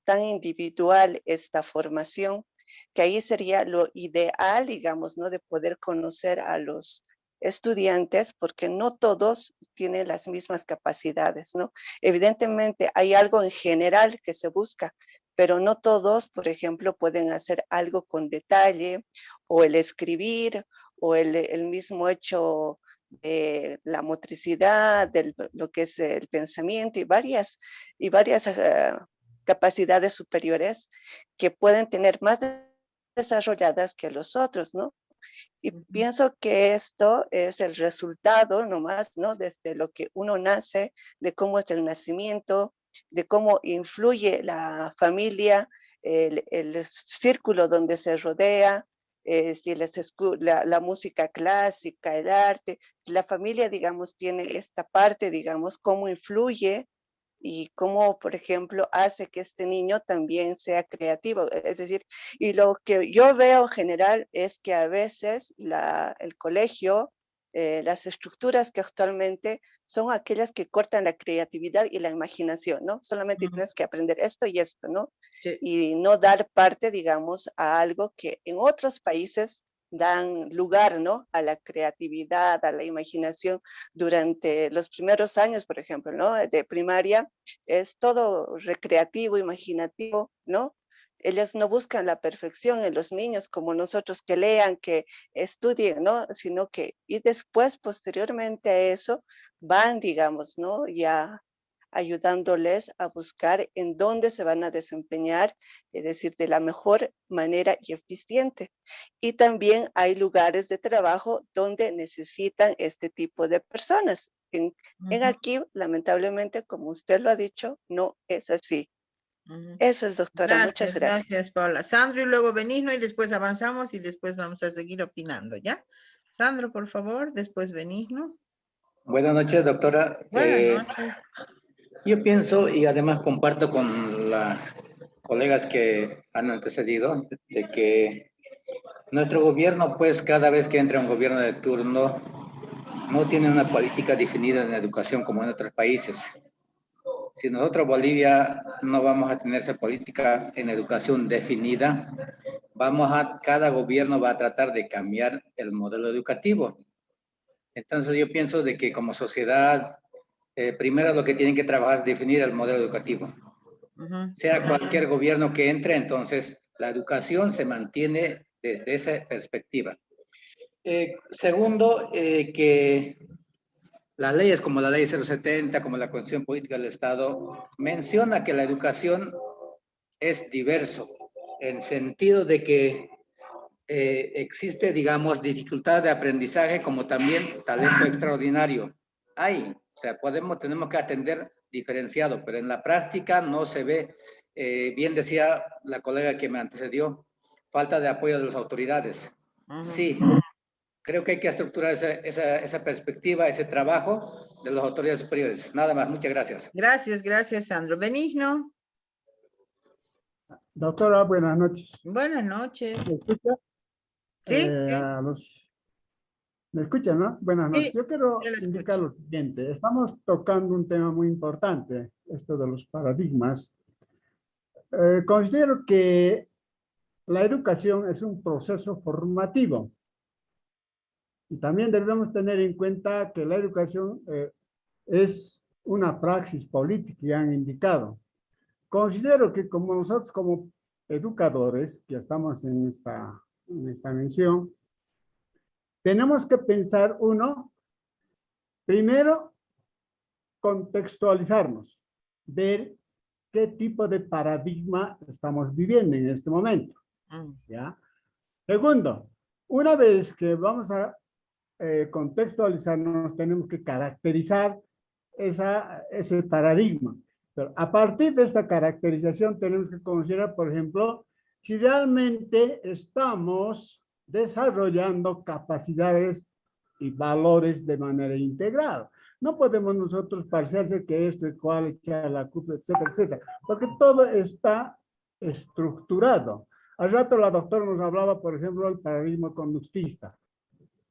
Speaker 9: tan individual esta formación, que ahí sería lo ideal, digamos, ¿no? De poder conocer a los estudiantes, porque no todos tienen las mismas capacidades, ¿no? Evidentemente hay algo en general que se busca, pero no todos, por ejemplo, pueden hacer algo con detalle, o el escribir, o el mismo hecho de la motricidad, de lo que es el pensamiento y varias capacidades superiores que pueden tener más desarrolladas que los otros, ¿no? Y pienso que esto es el resultado nomás, ¿no? Desde lo que uno nace, de cómo es el nacimiento, de cómo influye la familia, el círculo donde se rodea, si la música clásica, el arte, la familia, digamos, tiene esta parte, digamos, cómo influye y cómo, por ejemplo, hace que este niño también sea creativo. Es decir, y lo que yo veo en general es que a veces el colegio, las estructuras que actualmente son aquellas que cortan la creatividad y la imaginación, ¿no? Solamente tienes que aprender esto y esto, ¿no?
Speaker 1: Sí.
Speaker 9: Y no dar parte, digamos, a algo que en otros países dan lugar, ¿no? A la creatividad, a la imaginación durante los primeros años, por ejemplo, ¿no? De primaria, es todo recreativo, imaginativo, ¿no? Ellos no buscan la perfección en los niños como nosotros, que lean, que estudien, ¿no? Sino que, y después, posteriormente a eso, van, digamos, ¿no? Ya ayudándoles a buscar en dónde se van a desempeñar, es decir, de la mejor manera y eficiente. Y también hay lugares de trabajo donde necesitan este tipo de personas. En aquí, lamentablemente, como usted lo ha dicho, no es así. Eso es, doctora. Muchas gracias.
Speaker 1: Gracias, Paula. Sandro y luego Benigno y después avanzamos y después vamos a seguir opinando, ¿ya? Sandro, por favor, después Benigno.
Speaker 8: Buenas noches, doctora.
Speaker 1: Buenas noches.
Speaker 8: Yo pienso y además comparto con las colegas que han antecedido de que nuestro gobierno, pues cada vez que entra un gobierno de turno, no tiene una política definida en educación como en otros países. Si nosotros, Bolivia, no vamos a tener esa política en educación definida, cada gobierno va a tratar de cambiar el modelo educativo. Entonces yo pienso de que como sociedad, primero lo que tienen que trabajar es definir el modelo educativo. Sea cualquier gobierno que entre, entonces la educación se mantiene desde esa perspectiva. Segundo, que las leyes como la ley 070, como la Constitución Política del Estado, menciona que la educación es diverso, en sentido de que existe, digamos, dificultad de aprendizaje como también talento extraordinario. Hay, o sea, tenemos que atender diferenciado, pero en la práctica no se ve, bien decía la colega que me antecedió, falta de apoyo de las autoridades. Sí, creo que hay que estructurar esa perspectiva, ese trabajo de las autoridades superiores. Nada más, muchas gracias.
Speaker 1: Gracias, Sandro. Benigno.
Speaker 10: Doctora, buenas noches.
Speaker 1: Buenas noches.
Speaker 10: ¿Me escucha?
Speaker 1: Sí,
Speaker 10: ¿Me escuchan, no? Buenas noches.
Speaker 1: Sí,
Speaker 10: yo quiero indicar lo siguiente. Estamos tocando un tema muy importante, esto de los paradigmas. Considero que la educación es un proceso formativo. Y también debemos tener en cuenta que la educación es una praxis política, ya han indicado. Considero que como nosotros como educadores, que estamos en esta mención, tenemos que pensar, primero, contextualizarnos, ver qué tipo de paradigma estamos viviendo en este momento. ¿Ya? Segundo, una vez que vamos a contextualizarnos, tenemos que caracterizar ese paradigma. Pero a partir de esta caracterización tenemos que considerar, por ejemplo, si realmente estamos desarrollando capacidades y valores de manera integral. No podemos nosotros parecerse que esto es cual, echar la culpa, etcétera, etcétera, porque todo está estructurado. Al rato la doctora nos hablaba, por ejemplo, del paradigma conductista.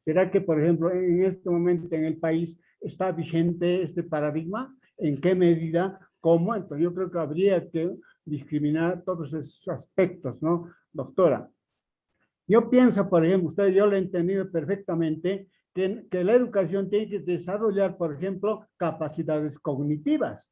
Speaker 10: ¿Será que, por ejemplo, en este momento en el país está vigente este paradigma? ¿En qué medida? ¿Cómo? Entonces yo creo que habría que discriminar todos esos aspectos, ¿no, doctora? Yo pienso, por ejemplo, yo lo he entendido perfectamente, que la educación tiene que desarrollar, por ejemplo, capacidades cognitivas,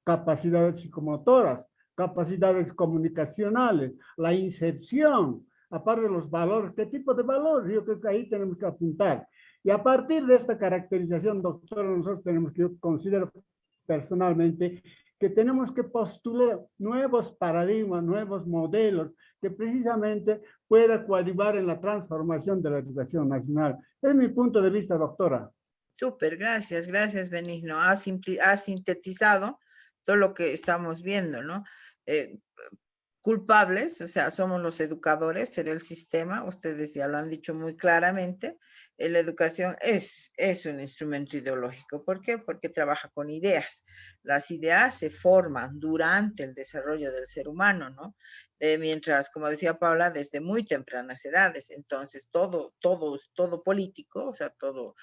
Speaker 10: capacidades psicomotoras, capacidades comunicacionales, la inserción, aparte de los valores. ¿Qué tipo de valores? Yo creo que ahí tenemos que apuntar. Y a partir de esta caracterización, doctora, nosotros tenemos que, yo considero personalmente, que tenemos que postular nuevos paradigmas, nuevos modelos, que precisamente pueda coadyuvar en la transformación de la educación nacional. Es mi punto de vista, doctora.
Speaker 1: Súper, gracias, Benigno. Has sintetizado todo lo que estamos viendo, ¿no? Culpables, o sea, somos los educadores, será el sistema, ustedes ya lo han dicho muy claramente, la educación es un instrumento ideológico. ¿Por qué? Porque trabaja con ideas. Las ideas se forman durante el desarrollo del ser humano, ¿no? Mientras, como decía Paula, desde muy tempranas edades. Entonces, todo político, o sea, todo,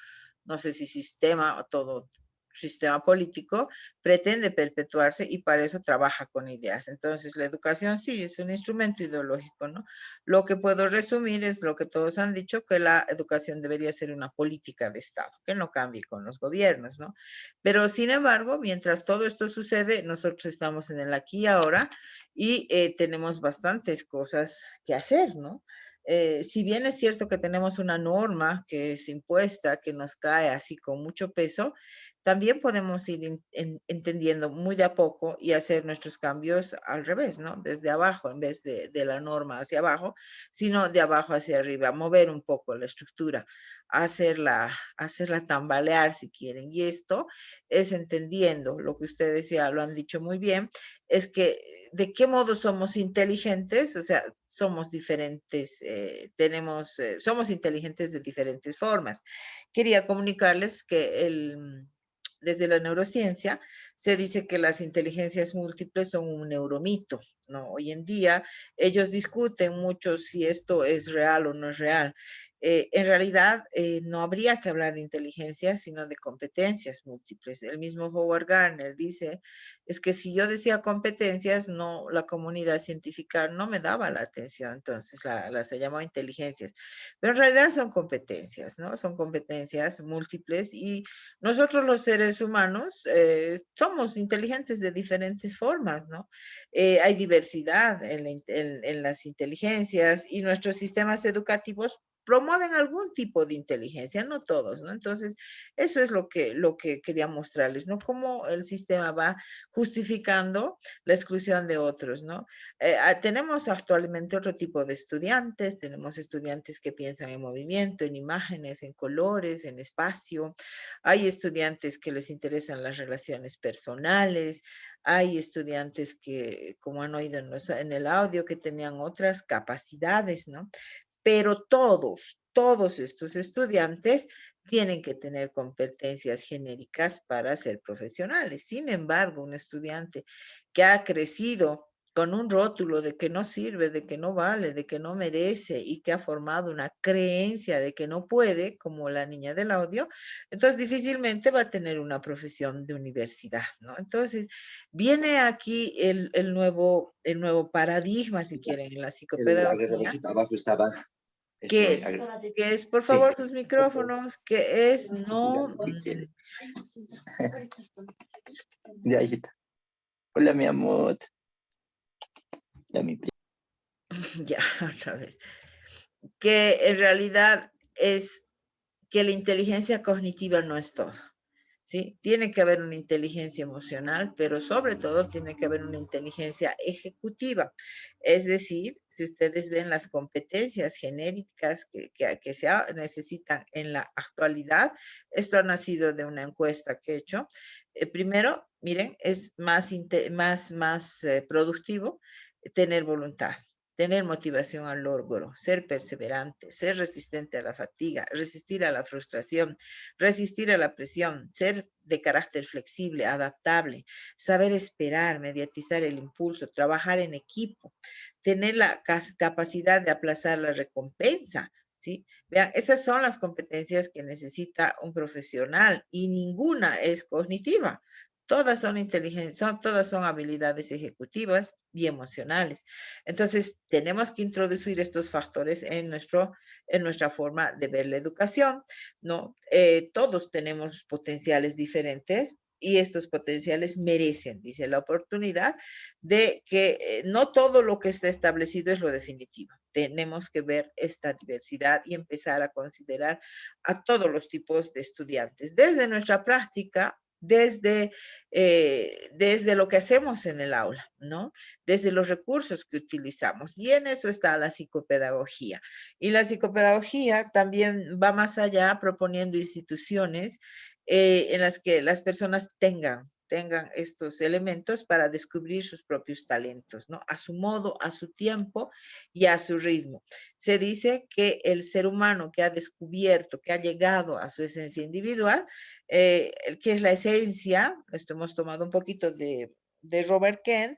Speaker 1: no sé si sistema o todo sistema político pretende perpetuarse y para eso trabaja con ideas. Entonces, la educación sí es un instrumento ideológico, ¿no? Lo que puedo resumir es lo que todos han dicho, que la educación debería ser una política de Estado, que no cambie con los gobiernos, ¿no? Pero, sin embargo, mientras todo esto sucede, nosotros estamos en el aquí y ahora y tenemos bastantes cosas que hacer, ¿no? Si bien es cierto que tenemos una norma que es impuesta, que nos cae así con mucho peso, también podemos ir entendiendo muy de a poco y hacer nuestros cambios al revés, ¿no? Desde abajo, en vez de la norma hacia abajo, sino de abajo hacia arriba, mover un poco la estructura, hacerla tambalear si quieren. Y esto es entendiendo lo que ustedes ya lo han dicho muy bien, es que de qué modo somos inteligentes, o sea, somos diferentes, somos inteligentes de diferentes formas. Quería comunicarles que desde la neurociencia se dice que las inteligencias múltiples son un neuromito, ¿no? Hoy en día ellos discuten mucho si esto es real o no es real. En realidad no habría que hablar de inteligencia, sino de competencias múltiples. El mismo Howard Gardner dice, es que si yo decía competencias, no, la comunidad científica no me daba la atención, entonces las se llamó inteligencias. Pero en realidad son competencias, ¿no? Son competencias múltiples y nosotros los seres humanos somos inteligentes de diferentes formas, ¿no? Hay diversidad en las inteligencias y nuestros sistemas educativos promueven algún tipo de inteligencia, no todos, ¿no? Entonces, eso es lo que quería mostrarles, ¿no? Cómo el sistema va justificando la exclusión de otros, ¿no? Tenemos actualmente otro tipo de estudiantes, tenemos estudiantes que piensan en movimiento, en imágenes, en colores, en espacio, hay estudiantes que les interesan las relaciones personales, hay estudiantes que, como han oído en el audio, que tenían otras capacidades, ¿no? Pero todos estos estudiantes tienen que tener competencias genéricas para ser profesionales. Sin embargo, un estudiante que ha crecido con un rótulo de que no sirve, de que no vale, de que no merece y que ha formado una creencia de que no puede, como la niña del audio, entonces difícilmente va a tener una profesión de universidad, ¿no? Entonces, viene aquí el nuevo paradigma, si quieren, en la psicopedagogía.
Speaker 4: Abajo estaba.
Speaker 1: Que es, por
Speaker 4: Sí.
Speaker 1: favor, sus micrófonos, que es no...
Speaker 4: Lo que quiere. Ya, hijita. Hola, mi amor. Ya, mi
Speaker 1: Ya, otra vez. Que en realidad es que la inteligencia cognitiva no es todo, ¿sí? Tiene que haber una inteligencia emocional, pero sobre todo tiene que haber una inteligencia ejecutiva. Es decir, si ustedes ven las competencias genéricas que se necesitan en la actualidad, esto ha nacido de una encuesta que he hecho. Primero, miren, es más productivo tener voluntad, tener motivación al logro, ser perseverante, ser resistente a la fatiga, resistir a la frustración, resistir a la presión, ser de carácter flexible, adaptable, saber esperar, mediatizar el impulso, trabajar en equipo, tener la capacidad de aplazar la recompensa, ¿sí? Vean, esas son las competencias que necesita un profesional y ninguna es cognitiva. Todas son todas son habilidades ejecutivas y emocionales. Entonces, tenemos que introducir estos factores en nuestra forma de ver la educación, ¿no? Todos tenemos potenciales diferentes y estos potenciales merecen, dice, la oportunidad de que no todo lo que está establecido es lo definitivo. Tenemos que ver esta diversidad y empezar a considerar a todos los tipos de estudiantes. Desde nuestra práctica, desde lo que hacemos en el aula, ¿no? Desde los recursos que utilizamos. Y en eso está la psicopedagogía. Y la psicopedagogía también va más allá proponiendo instituciones en las que las personas tengan tengan estos elementos para descubrir sus propios talentos, ¿no? A su modo, a su tiempo y a su ritmo. Se dice que el ser humano que ha descubierto, que ha llegado a su esencia individual, que es la esencia, esto hemos tomado un poquito de Robert Kent,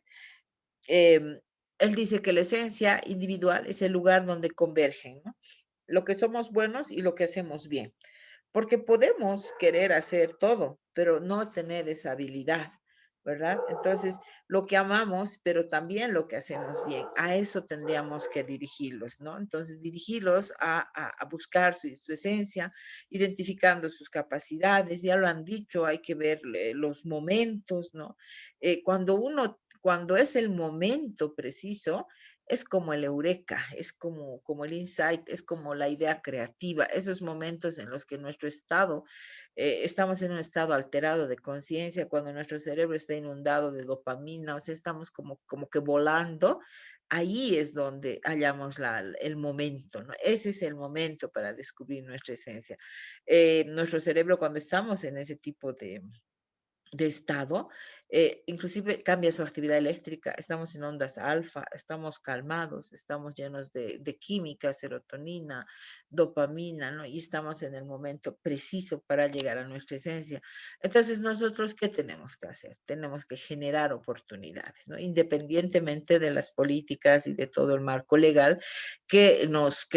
Speaker 1: él dice que la esencia individual es el lugar donde convergen, ¿no? Lo que somos buenos y lo que hacemos bien. Porque podemos querer hacer todo, pero no tener esa habilidad, ¿verdad? Entonces, lo que amamos, pero también lo que hacemos bien, a eso tendríamos que dirigirlos, ¿no? Entonces, dirigirlos a buscar su esencia, identificando sus capacidades, ya lo han dicho, hay que ver los momentos, ¿no? Cuando es el momento preciso, es como el eureka, es como el insight, es como la idea creativa, esos momentos en los que nuestro estado, estamos en un estado alterado de conciencia, cuando nuestro cerebro está inundado de dopamina, o sea, estamos como que volando, ahí es donde hallamos el momento, ¿no? Ese es el momento para descubrir nuestra esencia. Nuestro cerebro, cuando estamos en ese tipo de estado, inclusive cambia su actividad eléctrica, estamos en ondas alfa, estamos calmados, estamos llenos de química, serotonina, dopamina, ¿no? Y estamos en el momento preciso para llegar a nuestra esencia. Entonces, nosotros, ¿qué tenemos que hacer? Tenemos que generar oportunidades, ¿no? Independientemente de las políticas y de todo el marco legal que nos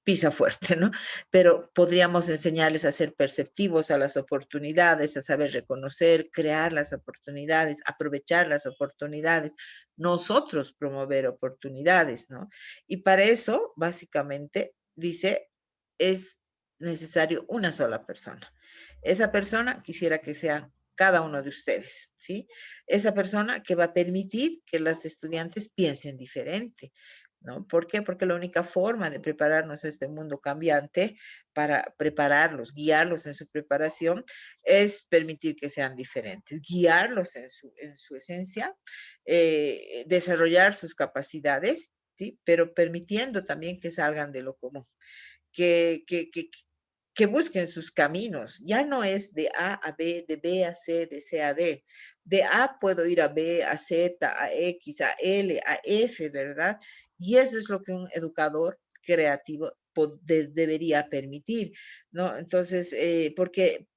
Speaker 1: pisa fuerte, ¿no? Pero podríamos enseñarles a ser perceptivos a las oportunidades, a saber reconocer, crear las oportunidades, aprovechar las oportunidades, nosotros promover oportunidades, ¿no? Y para eso, básicamente, dice, es necesario una sola persona. Esa persona quisiera que sea cada uno de ustedes, ¿sí? Esa persona que va a permitir que los estudiantes piensen diferente, ¿no? ¿Por qué? Porque la única forma de prepararnos a este mundo cambiante, para prepararlos, guiarlos en su preparación, es permitir que sean diferentes, guiarlos en su esencia, desarrollar sus capacidades, ¿sí? Pero permitiendo también que salgan de lo común, que busquen sus caminos. Ya no es de A a B, de B a C, de C a D. De A puedo ir a B, a Z, a X, a L, a F, ¿verdad? Y eso es lo que un educador creativo debería permitir, ¿no? Entonces, porque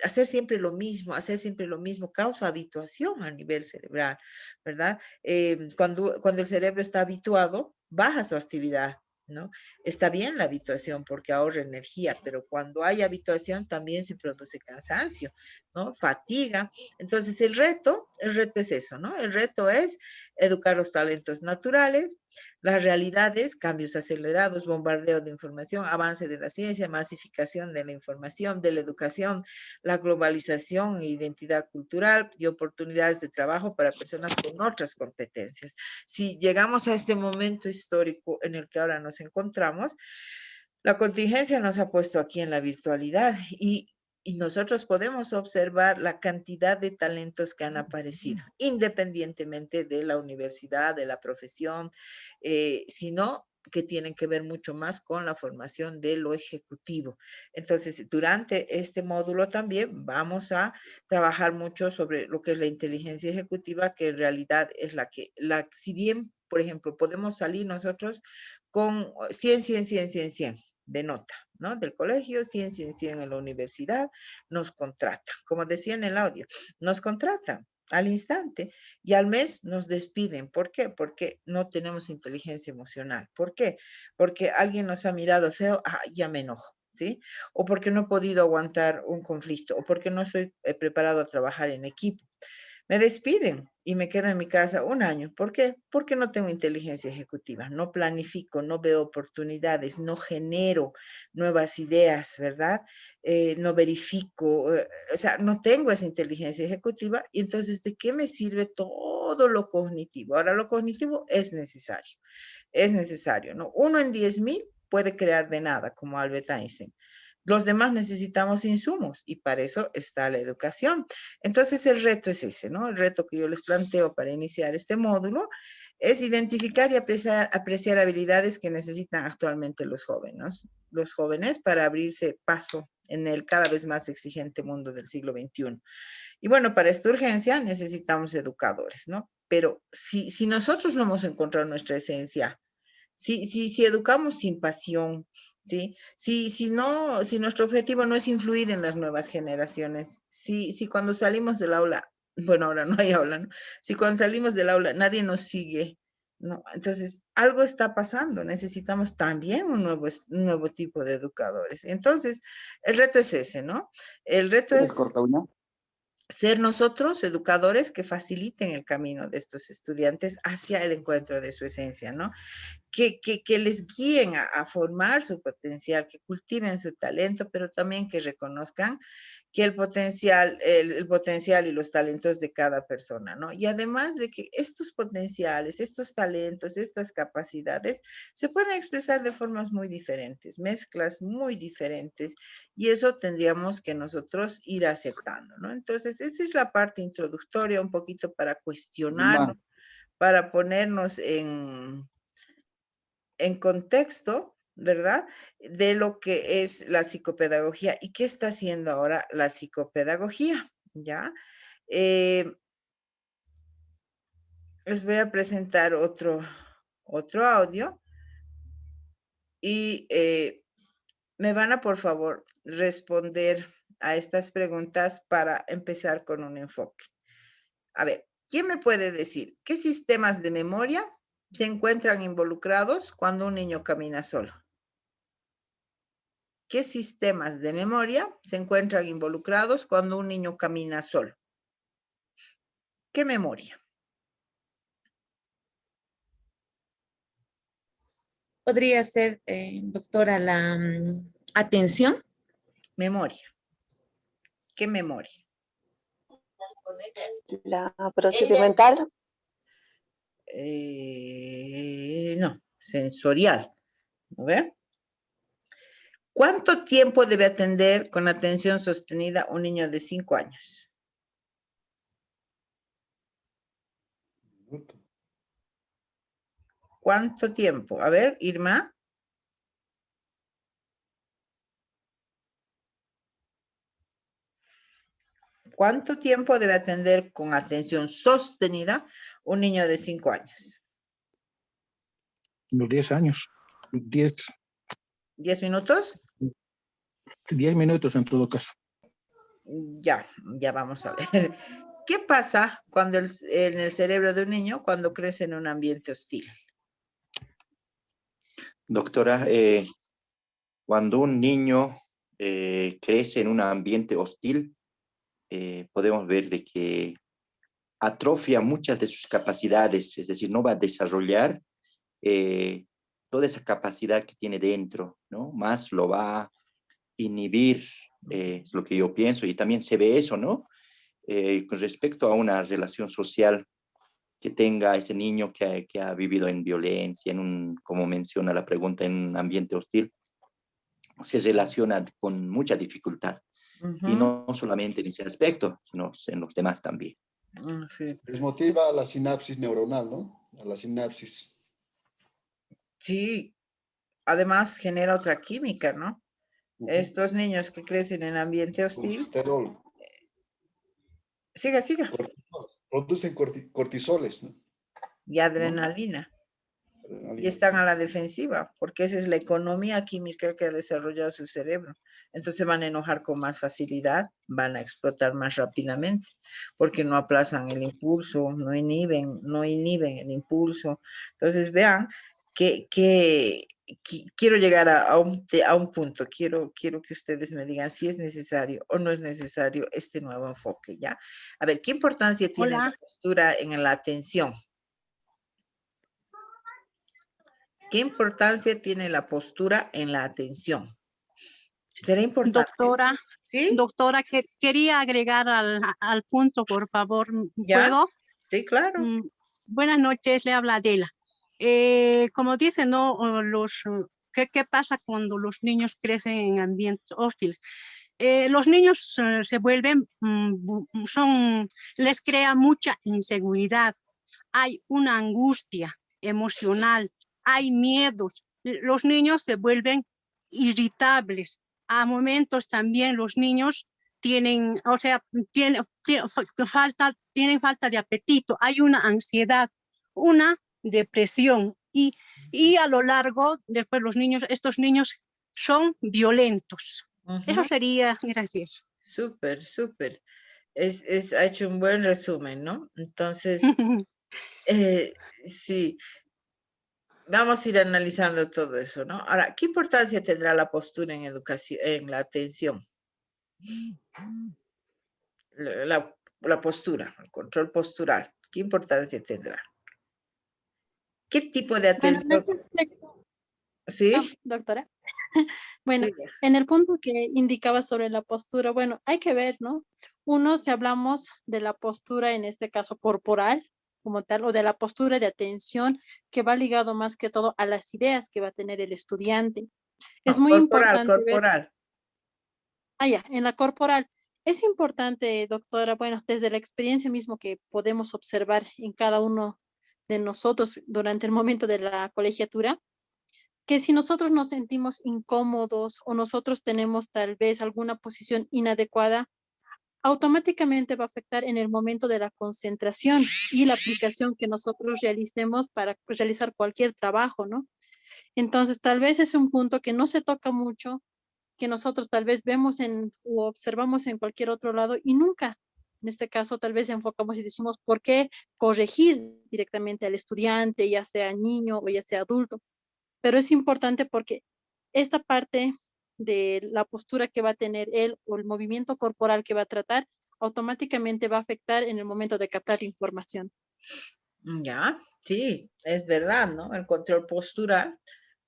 Speaker 1: hacer siempre lo mismo causa habituación a nivel cerebral, ¿verdad? Cuando el cerebro está habituado, baja su actividad, ¿no? Está bien la habituación porque ahorra energía, pero cuando hay habituación también se produce cansancio, ¿no? Fatiga. Entonces el reto es eso, ¿no? El reto es educar los talentos naturales, las realidades, cambios acelerados, bombardeo de información, avance de la ciencia, masificación de la información, de la educación, la globalización e identidad cultural y oportunidades de trabajo para personas con otras competencias. Si llegamos a este momento histórico en el que ahora nos encontramos, la contingencia nos ha puesto aquí en la virtualidad y nosotros podemos observar la cantidad de talentos que han aparecido, independientemente de la universidad, de la profesión, sino que tienen que ver mucho más con la formación de lo ejecutivo. Entonces, durante este módulo también vamos a trabajar mucho sobre lo que es la inteligencia ejecutiva, que en realidad es si bien, por ejemplo, podemos salir nosotros con 100 de nota, ¿no? Del colegio, 100 en la universidad, nos contratan. Como decía en el audio, nos contratan al instante y al mes nos despiden. ¿Por qué? Porque no tenemos inteligencia emocional. ¿Por qué? Porque alguien nos ha mirado feo, ya me enojo, ¿sí? O porque no he podido aguantar un conflicto, o porque no estoy preparado a trabajar en equipo. Me despiden y me quedo en mi casa un año. ¿Por qué? Porque no tengo inteligencia ejecutiva, no planifico, no veo oportunidades, no genero nuevas ideas, ¿verdad? No verifico, o sea, no tengo esa inteligencia ejecutiva y entonces, ¿de qué me sirve todo lo cognitivo? Ahora, lo cognitivo es necesario, ¿no? 1 en 10,000 puede crear de nada, como Albert Einstein. Los demás necesitamos insumos y para eso está la educación. Entonces el reto es ese, ¿no? El reto que yo les planteo para iniciar este módulo es identificar y apreciar habilidades que necesitan actualmente los jóvenes para abrirse paso en el cada vez más exigente mundo del siglo XXI. Y bueno, para esta urgencia necesitamos educadores, ¿no? Pero si nosotros no hemos encontrado nuestra esencia, si educamos sin pasión, ¿sí? Si nuestro objetivo no es influir en las nuevas generaciones, si cuando salimos del aula, bueno, ahora no hay aula, ¿no? Si cuando salimos del aula nadie nos sigue, ¿no? Entonces, algo está pasando, necesitamos también un nuevo tipo de educadores. Entonces, el reto es ese, ¿no? El reto es ser nosotros educadores que faciliten el camino de estos estudiantes hacia el encuentro de su esencia, ¿no? Que les guíen a formar su potencial, que cultiven su talento, pero también que reconozcan que el potencial y los talentos de cada persona, ¿no? Y además de que estos potenciales, estos talentos, estas capacidades se pueden expresar de formas muy diferentes, mezclas muy diferentes, y eso tendríamos que nosotros ir aceptando, ¿no? Entonces, esa es la parte introductoria, un poquito para cuestionarnos, para ponernos en contexto, ¿verdad? De lo que es la psicopedagogía y qué está haciendo ahora la psicopedagogía, ¿ya? Les voy a presentar otro audio y me van a, por favor, responder a estas preguntas para empezar con un enfoque. A ver, ¿quién me puede decir qué sistemas de memoria se encuentran involucrados cuando un niño camina solo? ¿Qué sistemas de memoria se encuentran involucrados cuando un niño camina solo? ¿Qué memoria?
Speaker 11: Podría ser, doctora, la atención.
Speaker 1: Memoria. ¿Qué memoria?
Speaker 9: La procedimental.
Speaker 1: No, sensorial. ¿No ve? ¿Cuánto tiempo debe atender con atención sostenida un niño de 5 años? ¿Cuánto tiempo? A ver, Irma. ¿Cuánto tiempo debe atender con atención sostenida un niño de 5 años?
Speaker 12: Los 10 años. 10
Speaker 1: minutos?
Speaker 12: 10 minutos en todo caso.
Speaker 1: Ya vamos a ver. ¿Qué pasa cuando en el cerebro de un niño cuando crece en un ambiente hostil?
Speaker 4: Doctora, cuando un niño crece en un ambiente hostil, podemos ver de que atrofia muchas de sus capacidades, es decir, no va a desarrollar toda esa capacidad que tiene dentro, ¿no? Más lo va a inhibir, es lo que yo pienso, y también se ve eso, ¿no? Con respecto a una relación social que tenga ese niño que ha vivido en violencia, como menciona la pregunta, en un ambiente hostil, se relaciona con mucha dificultad. Y no solamente en ese aspecto, sino en los demás también.
Speaker 1: Sí.
Speaker 13: Les motiva a la sinapsis neuronal, ¿no? A la sinapsis.
Speaker 1: Sí, además genera otra química, ¿no? Estos niños que crecen en ambiente hostil.
Speaker 13: Colesterol.
Speaker 1: Siga.
Speaker 13: Producen cortisoles, ¿no?
Speaker 1: Y adrenalina. Y están a la defensiva, porque esa es la economía química que ha desarrollado su cerebro. Entonces van a enojar con más facilidad, van a explotar más rápidamente, porque no aplazan el impulso, no inhiben el impulso. Entonces vean que quiero llegar a un punto, quiero que ustedes me digan si es necesario o no es necesario este nuevo enfoque, ¿ya? A ver, ¿qué importancia tiene la postura en la atención? ¿Qué importancia tiene la postura en la atención? ¿Será importante?
Speaker 14: Doctora,
Speaker 1: ¿sí?
Speaker 14: Doctora, que quería agregar al punto, por favor.
Speaker 1: ¿Ya?
Speaker 14: ¿Puedo?
Speaker 1: Sí, claro.
Speaker 14: Buenas noches, le habla Adela. Como dicen, ¿no? ¿Qué pasa cuando los niños crecen en ambientes hostiles? Los niños se vuelven, les crea mucha inseguridad. Hay una angustia emocional, hay miedos. Los niños se vuelven irritables, a momentos también los niños tienen, o sea, tienen falta de apetito, hay una ansiedad, una depresión y a lo largo, después estos niños son violentos. Eso sería, gracias.
Speaker 1: Súper, súper. Ha hecho un buen resumen, ¿no? Entonces, sí, vamos a ir analizando todo eso, ¿no? Ahora, ¿qué importancia tendrá la postura en educación, en la atención? La postura, el control postural, ¿qué importancia tendrá? ¿Qué tipo de
Speaker 6: Bueno, en
Speaker 1: atención?
Speaker 6: este aspecto,
Speaker 1: ¿Sí?
Speaker 6: doctora. Bueno,
Speaker 1: Sí.
Speaker 6: en el punto que indicaba sobre la postura, bueno, hay que ver, ¿no? Uno, si hablamos de la postura, en este caso corporal, como tal, o de la postura de atención, que va ligado más que todo a las ideas que va a tener el estudiante. Es
Speaker 1: No,
Speaker 6: muy importante ver.
Speaker 1: corporal.
Speaker 6: Ya, en la corporal. Es importante, doctora, bueno, desde la experiencia mismo que podemos observar en cada uno de nosotros durante el momento de la colegiatura, que si nosotros nos sentimos incómodos o nosotros tenemos tal vez alguna posición inadecuada, automáticamente va a afectar en el momento de la concentración y la aplicación que nosotros realicemos para realizar cualquier trabajo, ¿no? Entonces, tal vez es un punto que no se toca mucho, que nosotros tal vez vemos o observamos en cualquier otro lado y nunca, en este caso, tal vez enfocamos y decimos, ¿por qué corregir directamente al estudiante, ya sea niño o ya sea adulto? Pero es importante porque esta parte de la postura que va a tener él o el movimiento corporal que va a tratar, automáticamente va a afectar en el momento de captar información.
Speaker 1: Ya, sí, es verdad, ¿no? El control postural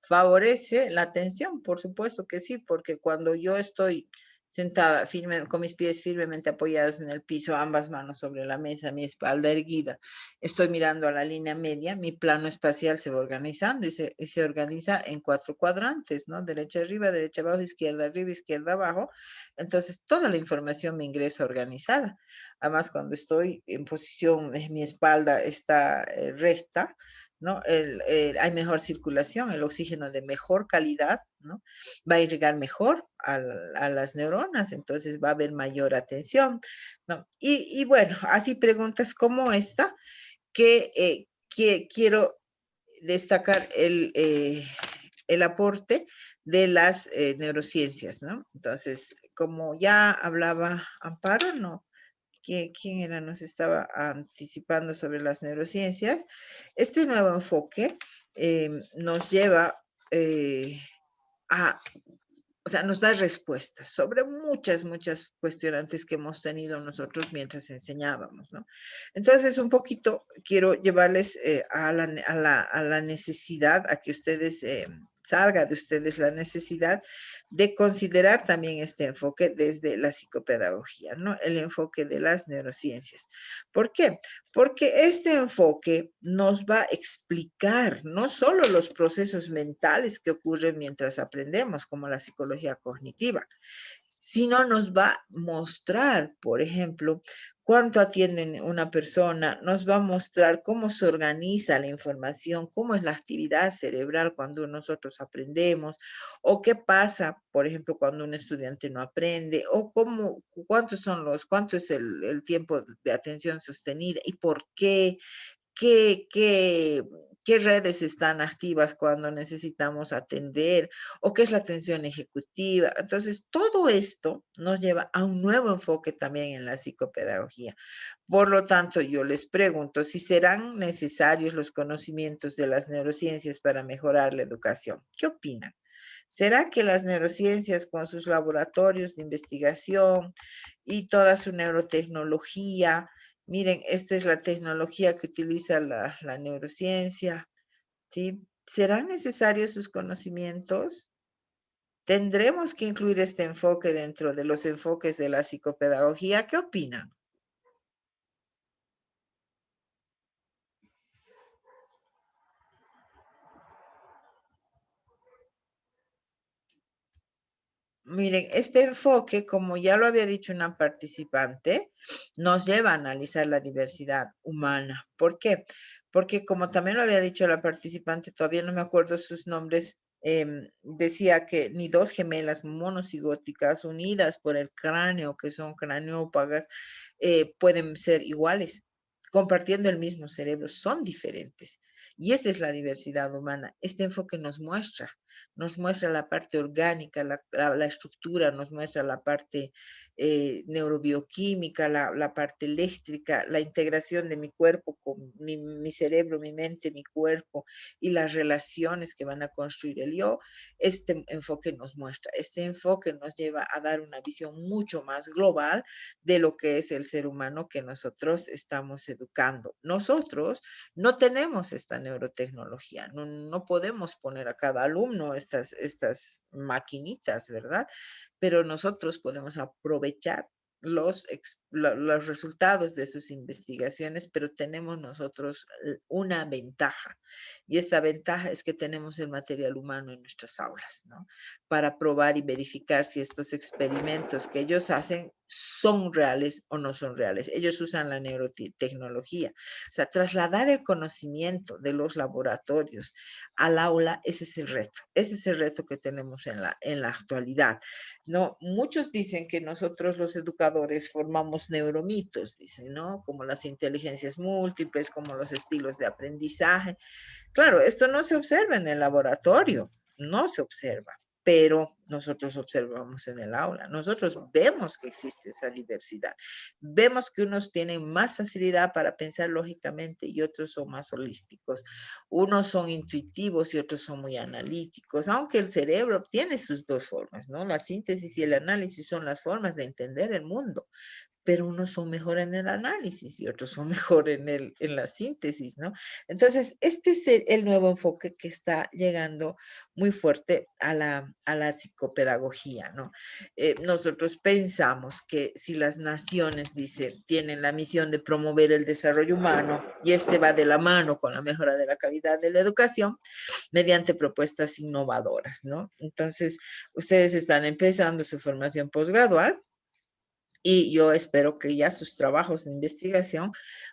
Speaker 1: favorece la atención, por supuesto que sí, porque cuando yo estoy sentada firme, con mis pies firmemente apoyados en el piso, ambas manos sobre la mesa, mi espalda erguida, estoy mirando a la línea media, mi plano espacial se va organizando y se organiza en 4 cuadrantes, ¿no? Derecha arriba, derecha abajo, izquierda arriba, izquierda abajo. Entonces, toda la información me ingresa organizada. Además, cuando estoy en posición, mi espalda está recta, ¿no? Hay mejor circulación, el oxígeno de mejor calidad, ¿no? Va a irrigar mejor a las neuronas, entonces va a haber mayor atención, ¿no? Y bueno, así preguntas como esta, que quiero destacar el aporte de las neurociencias, ¿no? Entonces, como ya hablaba Amparo, ¿no? ¿Quién era? Nos estaba anticipando sobre las neurociencias. Este nuevo enfoque nos lleva o sea, nos da respuestas sobre muchas cuestionantes que hemos tenido nosotros mientras enseñábamos, ¿no? Entonces, un poquito quiero llevarles a la necesidad, a que ustedes, salga de ustedes la necesidad de considerar también este enfoque desde la psicopedagogía, ¿no? El enfoque de las neurociencias. ¿Por qué? Porque este enfoque nos va a explicar no solo los procesos mentales que ocurren mientras aprendemos, como la psicología cognitiva, sino nos va a mostrar, por ejemplo, cuánto atiende una persona, nos va a mostrar cómo se organiza la información, cómo es la actividad cerebral cuando nosotros aprendemos, o qué pasa, por ejemplo, cuando un estudiante no aprende, o cuánto es el tiempo de atención sostenida y por qué, qué redes están activas cuando necesitamos atender o qué es la atención ejecutiva. Entonces, todo esto nos lleva a un nuevo enfoque también en la psicopedagogía. Por lo tanto, yo les pregunto si serán necesarios los conocimientos de las neurociencias para mejorar la educación. ¿Qué opinan? ¿Será que las neurociencias con sus laboratorios de investigación y toda su neurotecnología, miren, esta es la tecnología que utiliza la neurociencia, ¿sí? ¿Serán necesarios sus conocimientos? ¿Tendremos que incluir este enfoque dentro de los enfoques de la psicopedagogía? ¿Qué opinan? Miren, este enfoque, como ya lo había dicho una participante, nos lleva a analizar la diversidad humana. ¿Por qué? Porque como también lo había dicho la participante, todavía no me acuerdo sus nombres, decía que ni dos gemelas monocigóticas unidas por el cráneo, que son craneópagas, pueden ser iguales, compartiendo el mismo cerebro, son diferentes. Y esa es la diversidad humana. Este enfoque nos muestra la parte orgánica, la estructura, nos muestra la parte neurobioquímica, la parte eléctrica, la integración de mi cuerpo con mi cerebro, mi mente, mi cuerpo y las relaciones que van a construir el yo. Este enfoque nos muestra, este enfoque nos lleva a dar una visión mucho más global de lo que es el ser humano que nosotros estamos educando. Nosotros no tenemos esta neurotecnología, no podemos poner a cada alumno estas maquinitas, ¿verdad? Pero nosotros podemos aprovechar los resultados de sus investigaciones, pero tenemos nosotros una ventaja. Y esta ventaja es que tenemos el material humano en nuestras aulas, ¿no? Para probar y verificar si estos experimentos que ellos hacen son reales o no son reales. Ellos usan la neurotecnología. O sea, trasladar el conocimiento de los laboratorios al aula, ese es el reto. Ese es el reto que tenemos en la actualidad. No, muchos dicen que nosotros los educadores formamos neuromitos, dicen, ¿no? Como las inteligencias múltiples, como los estilos de aprendizaje. Claro, esto no se observa en el laboratorio, no se observa, pero nosotros observamos en el aula. Nosotros vemos que existe esa diversidad. Vemos que unos tienen más facilidad para pensar lógicamente y otros son más holísticos. Unos son intuitivos y otros son muy analíticos, aunque el cerebro tiene sus dos formas, ¿no? La síntesis y el análisis son las formas de entender el mundo, pero unos son mejor en el análisis y otros son mejor en la síntesis, ¿no? Entonces, este es el nuevo enfoque que está llegando muy fuerte a la psicopedagogía, ¿no? Nosotros pensamos que si las naciones, dice, tienen la misión de promover el desarrollo humano y este va de la mano con la mejora de la calidad de la educación mediante propuestas innovadoras, ¿no? Entonces, ustedes están empezando su formación posgradual, y yo espero que ya sus trabajos de investigación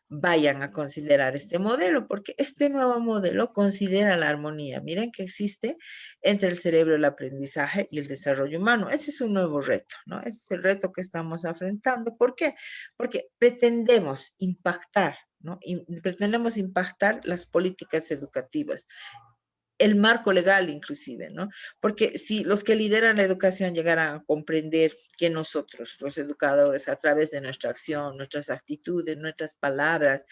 Speaker 1: vayan a considerar este modelo, porque este nuevo modelo considera la armonía. Miren que existe entre el cerebro, el aprendizaje y el desarrollo humano. Ese es un nuevo reto, ¿no? Ese es el reto que estamos afrontando. ¿Por qué? Porque pretendemos impactar, ¿no? Pretendemos impactar las políticas educativas, el marco legal inclusive, ¿no? Porque si los que lideran la educación llegaran a comprender que nosotros, los educadores, a través de nuestra acción, nuestras actitudes, nuestras palabras,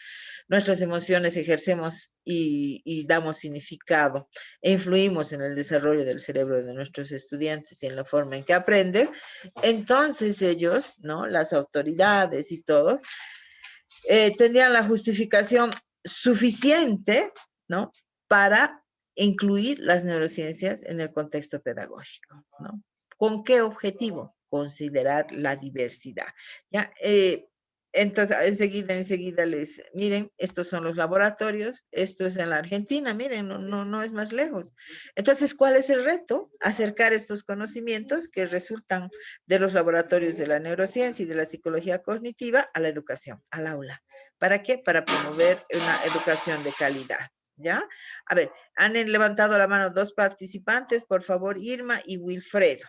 Speaker 1: nuestras emociones, ejercemos y damos significado e influimos en el desarrollo del cerebro de nuestros estudiantes y en la forma en que aprenden, entonces ellos, ¿no? Las autoridades y todos, tendrían la justificación suficiente, ¿no? Para incluir las neurociencias en el contexto pedagógico, ¿no? ¿Con qué objetivo? Considerar la diversidad, ¿ya? Entonces, enseguida miren, estos son los laboratorios, esto es en la Argentina, miren, no es más lejos. Entonces, ¿cuál es el reto? Acercar estos conocimientos que resultan de los laboratorios de la neurociencia y de la psicología cognitiva a la educación, al aula. ¿Para qué? Para promover una educación de calidad. ¿Ya? A ver, han levantado la mano dos participantes, por favor, Irma y Wilfredo.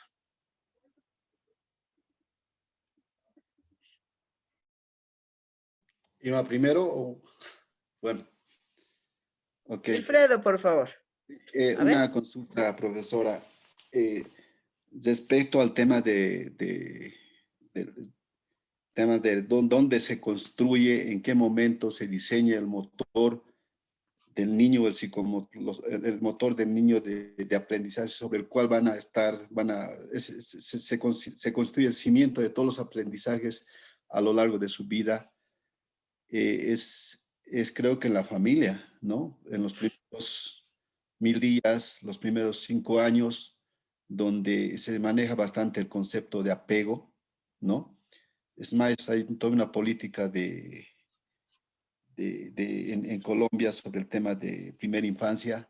Speaker 13: Irma primero o... Bueno. Ok.
Speaker 1: Wilfredo, por favor.
Speaker 13: Una consulta, profesora. Respecto al tema tema de dónde se construye, en qué momento se diseña el motor del niño, el motor del niño de aprendizaje sobre el cual se construye el cimiento de todos los aprendizajes a lo largo de su vida. Creo que en la familia, ¿no? En los primeros 1000 días, los primeros 5 años, donde se maneja bastante el concepto de apego, ¿no? Es más, hay toda una política en Colombia sobre el tema de primera infancia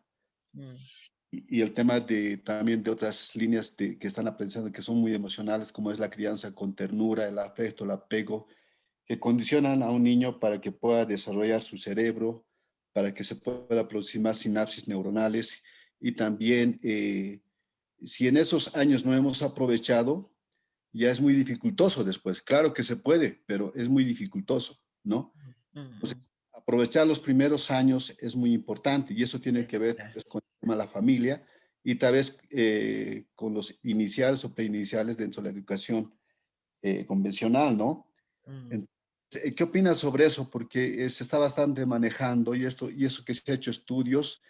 Speaker 13: y el tema también de otras líneas que están aprendiendo que son muy emocionales, como es la crianza con ternura, el afecto, el apego, que condicionan a un niño para que pueda desarrollar su cerebro, para que se pueda producir más sinapsis neuronales y también si en esos años no hemos aprovechado, ya es muy dificultoso después. Claro que se puede, pero es muy dificultoso, ¿no? Entonces, aprovechar los primeros años es muy importante y eso tiene que ver pues, con el tema de la familia y tal vez con los iniciales o preiniciales dentro de la educación convencional, ¿no? Entonces, ¿qué opinas sobre eso? Porque se está bastante manejando y eso que se ha hecho estudios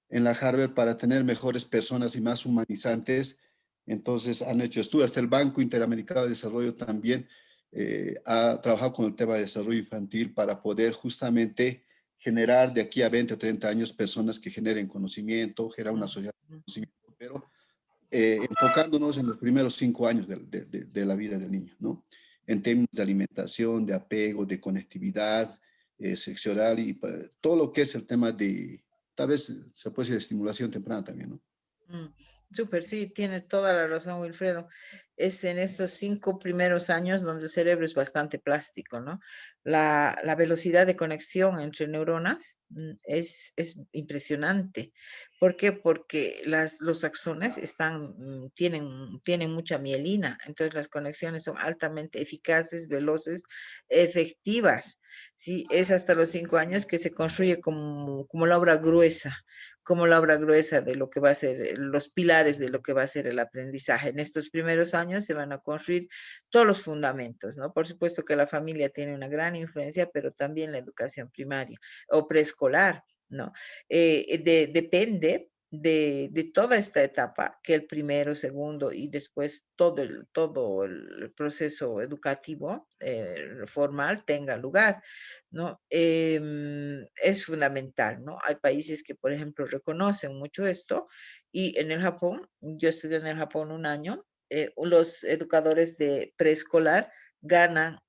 Speaker 13: en la Harvard para tener mejores personas y más humanizantes. Entonces han hecho estudios, hasta el Banco Interamericano de Desarrollo también ha trabajado con el tema de desarrollo infantil para poder justamente generar de aquí a 20 o 30 años personas que generen conocimiento, generar una sociedad de conocimiento, pero enfocándonos en los primeros 5 años de la vida del niño, ¿no? En términos de alimentación, de apego, de conectividad sexual y todo lo que es el tema de, tal vez se puede decir estimulación temprana también, ¿no?
Speaker 1: Súper, sí, tiene toda la razón, Wilfredo. Es en estos 5 primeros años donde el cerebro es bastante plástico, ¿no? La velocidad de conexión entre neuronas es impresionante. ¿Por qué? Porque los axones tienen mucha mielina, entonces las conexiones son altamente eficaces, veloces, efectivas. ¿Sí? Es hasta los 5 años que se construye como la obra gruesa de lo que va a ser, los pilares de lo que va a ser el aprendizaje. En estos primeros años se van a construir todos los fundamentos, ¿no? Por supuesto que la familia tiene una gran influencia, pero también la educación primaria o preescolar, ¿no? Depende de toda esta etapa, que el primero, segundo y después todo el proceso educativo formal tenga lugar, ¿no? Es fundamental, ¿no? Hay países que, por ejemplo, reconocen mucho esto y en el Japón, yo estudié en el Japón un año, los educadores de preescolar ganan,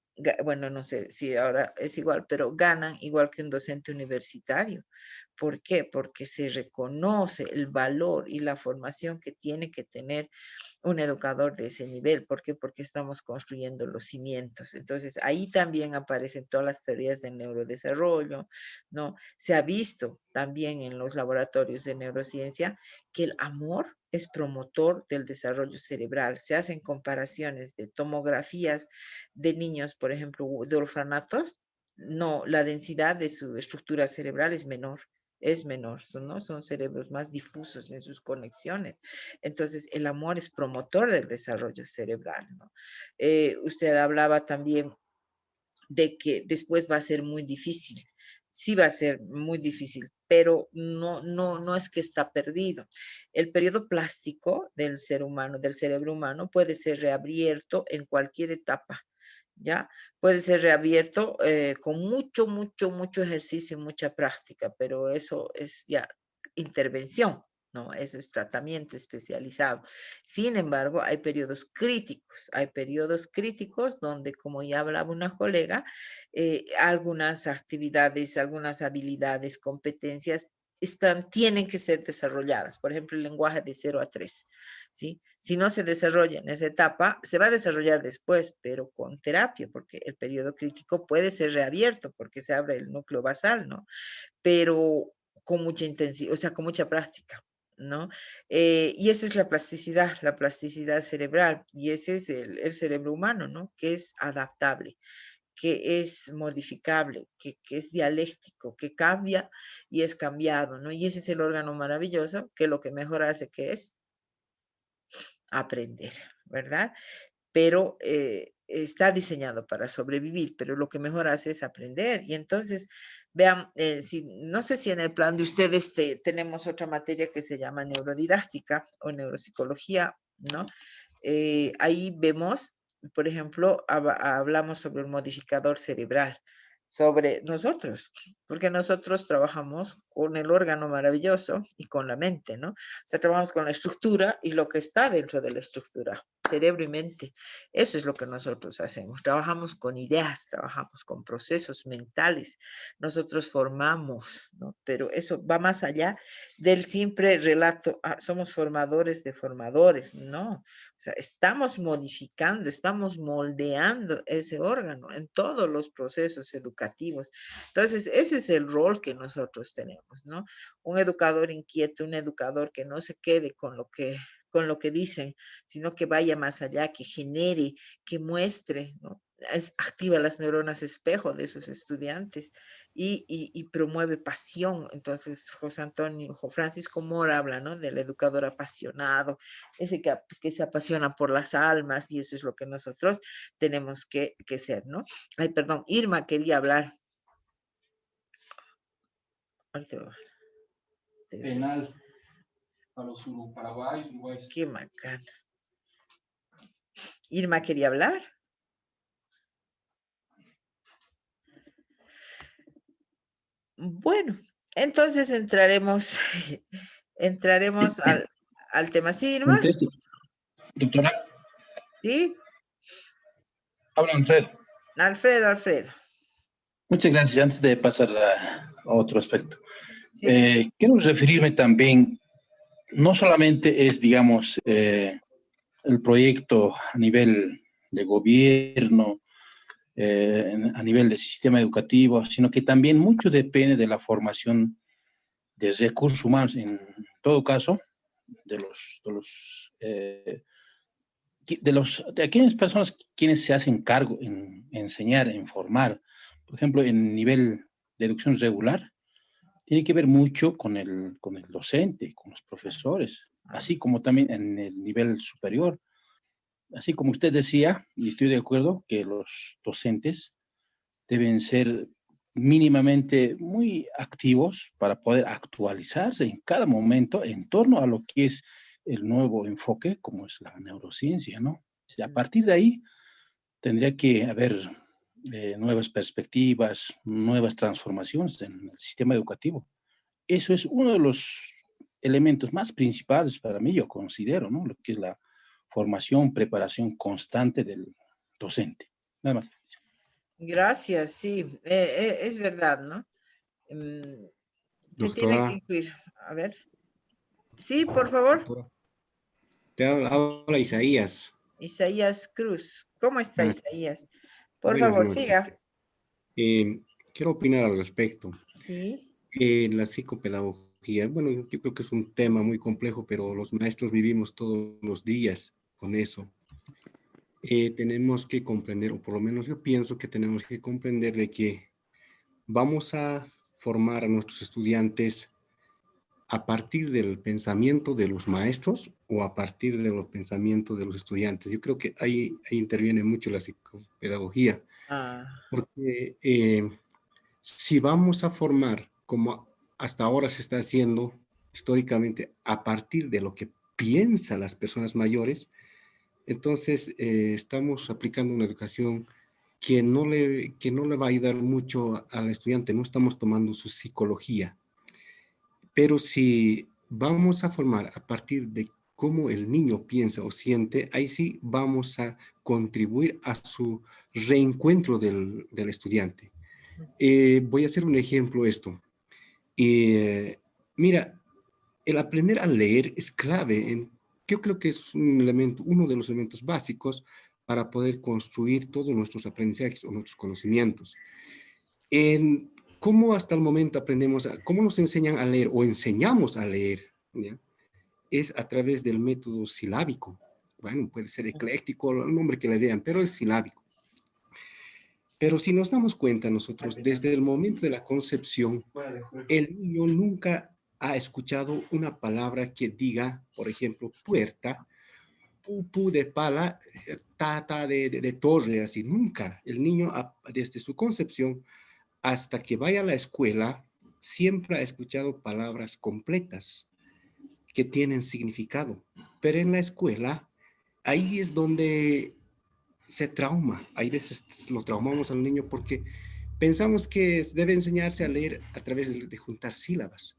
Speaker 1: bueno, no sé si ahora es igual, pero ganan igual que un docente universitario. ¿Por qué? Porque se reconoce el valor y la formación que tiene que tener un educador de ese nivel. ¿Por qué? Porque estamos construyendo los cimientos. Entonces, ahí también aparecen todas las teorías del neurodesarrollo, ¿no? Se ha visto también en los laboratorios de neurociencia que el amor es promotor del desarrollo cerebral. Se hacen comparaciones de tomografías de niños, por ejemplo, de orfanatos. No, la densidad de su estructura cerebral es menor, ¿no? Son cerebros más difusos en sus conexiones. Entonces, el amor es promotor del desarrollo cerebral, ¿no? Usted hablaba también de que después va a ser muy difícil. Sí va a ser muy difícil, pero no es que está perdido. El periodo plástico del ser humano, del cerebro humano, puede ser reabierto en cualquier etapa. ¿Ya? Puede ser reabierto con mucho ejercicio y mucha práctica, pero eso es ya intervención, ¿no? Eso es tratamiento especializado. Sin embargo, hay periodos críticos donde, como ya hablaba una colega, algunas actividades, algunas habilidades, competencias tienen que ser desarrolladas. Por ejemplo, el lenguaje de 0 a 3. ¿Sí? Si no se desarrolla en esa etapa, se va a desarrollar después, pero con terapia, porque el periodo crítico puede ser reabierto, porque se abre el núcleo basal, ¿no? Pero con mucha intensidad, o sea, con mucha práctica, ¿no? Y esa es la plasticidad cerebral, y ese es el cerebro humano, ¿no? Que es adaptable, que es modificable, que es dialéctico, que cambia y es cambiado, ¿no? Y ese es el órgano maravilloso que lo que mejor hace que es aprender, ¿verdad? Pero está diseñado para sobrevivir, pero lo que mejor hace es aprender. Y entonces, vean, no sé si en el plan de ustedes tenemos otra materia que se llama neurodidáctica o neuropsicología, ¿no? Ahí vemos, por ejemplo, hablamos sobre un modificador cerebral, sobre nosotros, porque nosotros trabajamos con el órgano maravilloso y con la mente, ¿no? O sea, trabajamos con la estructura y lo que está dentro de la estructura, cerebro y mente. Eso es lo que nosotros hacemos. Trabajamos con ideas, trabajamos con procesos mentales. Nosotros formamos, ¿no? Pero eso va más allá del simple relato, somos formadores de formadores, ¿no? O sea, estamos modificando, estamos moldeando ese órgano en todos los procesos educativos educativos. Entonces, ese es el rol que nosotros tenemos, ¿no? Un educador inquieto, un educador que no se quede con lo que dicen, sino que vaya más allá, que genere, que muestre, ¿no? Activa las neuronas espejo de esos estudiantes y promueve pasión. Entonces, Francisco Mora habla, ¿no? Del educador apasionado, ese que se apasiona por las almas, y eso es lo que nosotros tenemos que ser, ¿no? Ay, perdón, Irma quería hablar.
Speaker 15: Penal a los paraguayos.
Speaker 1: Qué macana. Irma quería hablar. Bueno, entonces entraremos al tema. ¿Sí, Irma?
Speaker 12: Doctora.
Speaker 1: ¿Sí?
Speaker 12: Habla Alfredo.
Speaker 1: Alfredo.
Speaker 12: Muchas gracias. Antes de pasar a otro aspecto,
Speaker 1: sí.
Speaker 12: Quiero referirme también, no solamente es, digamos, el proyecto a nivel de gobierno, a nivel del sistema educativo, sino que también mucho depende de la formación de recursos humanos, en todo caso, de aquellas personas quienes se hacen cargo en enseñar, en formar. Por ejemplo, en nivel de educación regular, tiene que ver mucho con el docente, con los profesores, así como también en el nivel superior. Así como usted decía, y estoy de acuerdo, que los docentes deben ser mínimamente muy activos para poder actualizarse en cada momento en torno a lo que es el nuevo enfoque, como es la neurociencia, ¿no? A partir de ahí tendría que haber nuevas perspectivas, nuevas transformaciones en el sistema educativo. Eso es uno de los elementos más principales para mí, yo considero, ¿no? Lo que es la formación, preparación constante del docente. Nada más.
Speaker 1: Gracias, sí, es verdad, ¿no? Se tiene que incluir. A ver. Sí, por favor.
Speaker 16: Doctora. Te habla Isaías.
Speaker 1: Isaías Cruz. ¿Cómo está Isaías? Por
Speaker 16: Buenas
Speaker 1: favor,
Speaker 16: noches.
Speaker 1: siga.
Speaker 16: Quiero opinar al respecto.
Speaker 1: Sí.
Speaker 16: La psicopedagogía, bueno, yo creo que es un tema muy complejo, pero los maestros vivimos todos los días con eso. Tenemos que comprender, o por lo menos yo pienso que tenemos que comprender de que vamos a formar a nuestros estudiantes a partir del pensamiento de los maestros o a partir de los pensamientos de los estudiantes. Yo creo que ahí interviene mucho la psicopedagogía. Porque si vamos a formar, como hasta ahora se está haciendo históricamente, a partir de lo que piensan las personas mayores, entonces estamos aplicando una educación que no le va a ayudar mucho al estudiante, no estamos tomando su psicología. Pero si vamos a formar a partir de cómo el niño piensa o siente, ahí sí vamos a contribuir a su reencuentro del estudiante. Voy a hacer un ejemplo esto. Mira, el aprender a leer es clave. Yo creo que es uno de los elementos básicos para poder construir todos nuestros aprendizajes o nuestros conocimientos. ¿Cómo hasta el momento cómo nos enseñan a leer o enseñamos a leer? ¿Ya? Es a través del método silábico. Bueno, puede ser ecléctico, el nombre que le den, pero es silábico. Pero si nos damos cuenta nosotros, desde el momento de la concepción, el niño nunca ha escuchado una palabra que diga, por ejemplo, puerta, pupu de pala, tata de torre, así, nunca. El niño, desde su concepción hasta que vaya a la escuela, siempre ha escuchado palabras completas que tienen significado. Pero en la escuela, ahí es donde se trauma. Hay veces lo traumamos al niño porque pensamos que debe enseñarse a leer a través de juntar sílabas.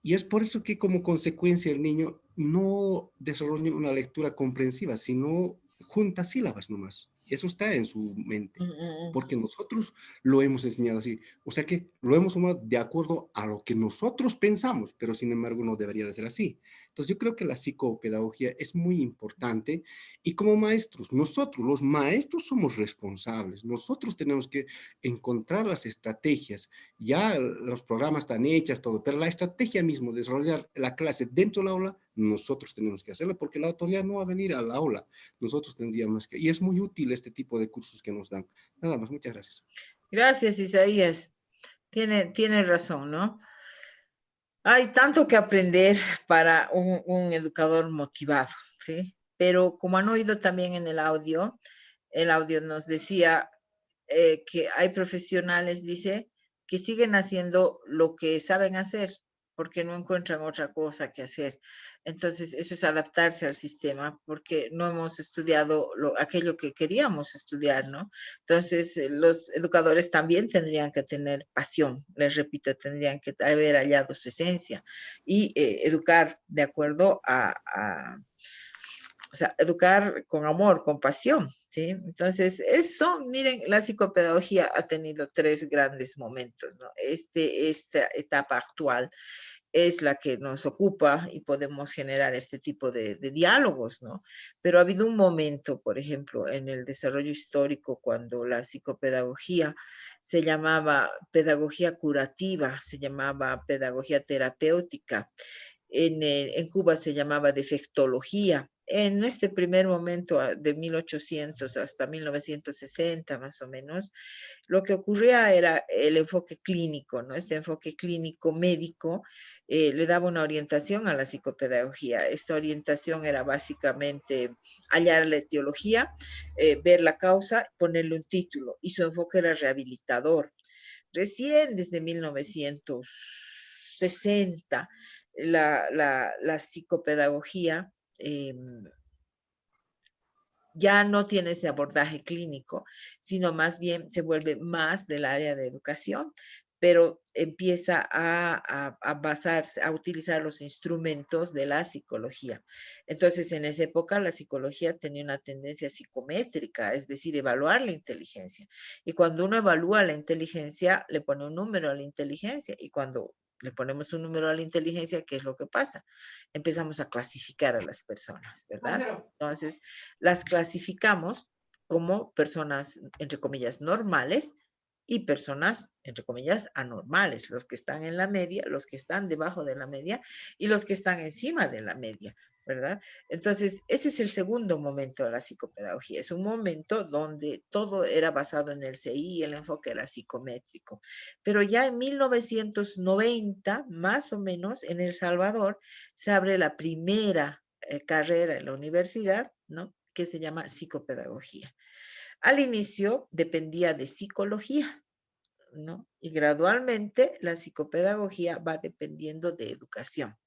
Speaker 16: Y es por eso que como consecuencia el niño no desarrolla una lectura comprensiva, sino junta sílabas nomás. Y eso está en su mente, porque nosotros lo hemos enseñado así. O sea que lo hemos tomado de acuerdo a lo que nosotros pensamos, pero sin embargo no debería de ser así. Entonces yo creo que la psicopedagogía es muy importante y como maestros, nosotros los maestros somos responsables. Nosotros tenemos que encontrar las estrategias. Ya los programas están hechas, todo, pero la estrategia mismo, desarrollar la clase dentro del aula, nosotros tenemos que hacerlo porque la autoridad no va a venir al aula. Nosotros tendríamos que, y es muy útil este tipo de cursos que nos dan. Nada más, muchas gracias.
Speaker 1: Gracias, Isaías. Tiene razón, ¿no? Hay tanto que aprender para un educador motivado, ¿sí? Pero como han oído también en el audio nos decía que hay profesionales, dice, que siguen haciendo lo que saben hacer porque no encuentran otra cosa que hacer. Entonces, eso es adaptarse al sistema porque no hemos estudiado aquello que queríamos estudiar, ¿no? Entonces, los educadores también tendrían que tener pasión, les repito, tendrían que haber hallado su esencia y educar de acuerdo o sea, educar con amor, con pasión, ¿sí? Entonces, eso, miren, la psicopedagogía ha tenido 3 grandes momentos, ¿no? Esta etapa actual es la que nos ocupa y podemos generar este tipo de diálogos, ¿no? Pero ha habido un momento, por ejemplo, en el desarrollo histórico, cuando la psicopedagogía se llamaba pedagogía curativa, se llamaba pedagogía terapéutica, en Cuba se llamaba defectología. En este primer momento, de 1800 hasta 1960 más o menos, lo que ocurría era el enfoque clínico, ¿no? Este enfoque clínico médico le daba una orientación a la psicopedagogía. Esta orientación era básicamente hallar la etiología, ver la causa, ponerle un título, y su enfoque era rehabilitador. Recién desde 1960, la psicopedagogía ya no tiene ese abordaje clínico, sino más bien se vuelve más del área de educación, pero empieza a basarse, a utilizar los instrumentos de la psicología. Entonces, en esa época, la psicología tenía una tendencia psicométrica, es decir, evaluar la inteligencia. Y cuando uno evalúa la inteligencia, le pone un número a la inteligencia. Y cuando le ponemos un número a la inteligencia, ¿qué es lo que pasa? Empezamos a clasificar a las personas, ¿verdad? Entonces, las clasificamos como personas, entre comillas, normales y personas, entre comillas, anormales, los que están en la media, los que están debajo de la media y los que están encima de la media, ¿verdad? Entonces, ese es el segundo momento de la psicopedagogía. Es un momento donde todo era basado en el CI y el enfoque era psicométrico. Pero ya en 1990, más o menos, en El Salvador, se abre la primera carrera en la universidad, ¿no? Que se llama psicopedagogía. Al inicio dependía de psicología, ¿no? Y gradualmente la psicopedagogía va dependiendo de educación.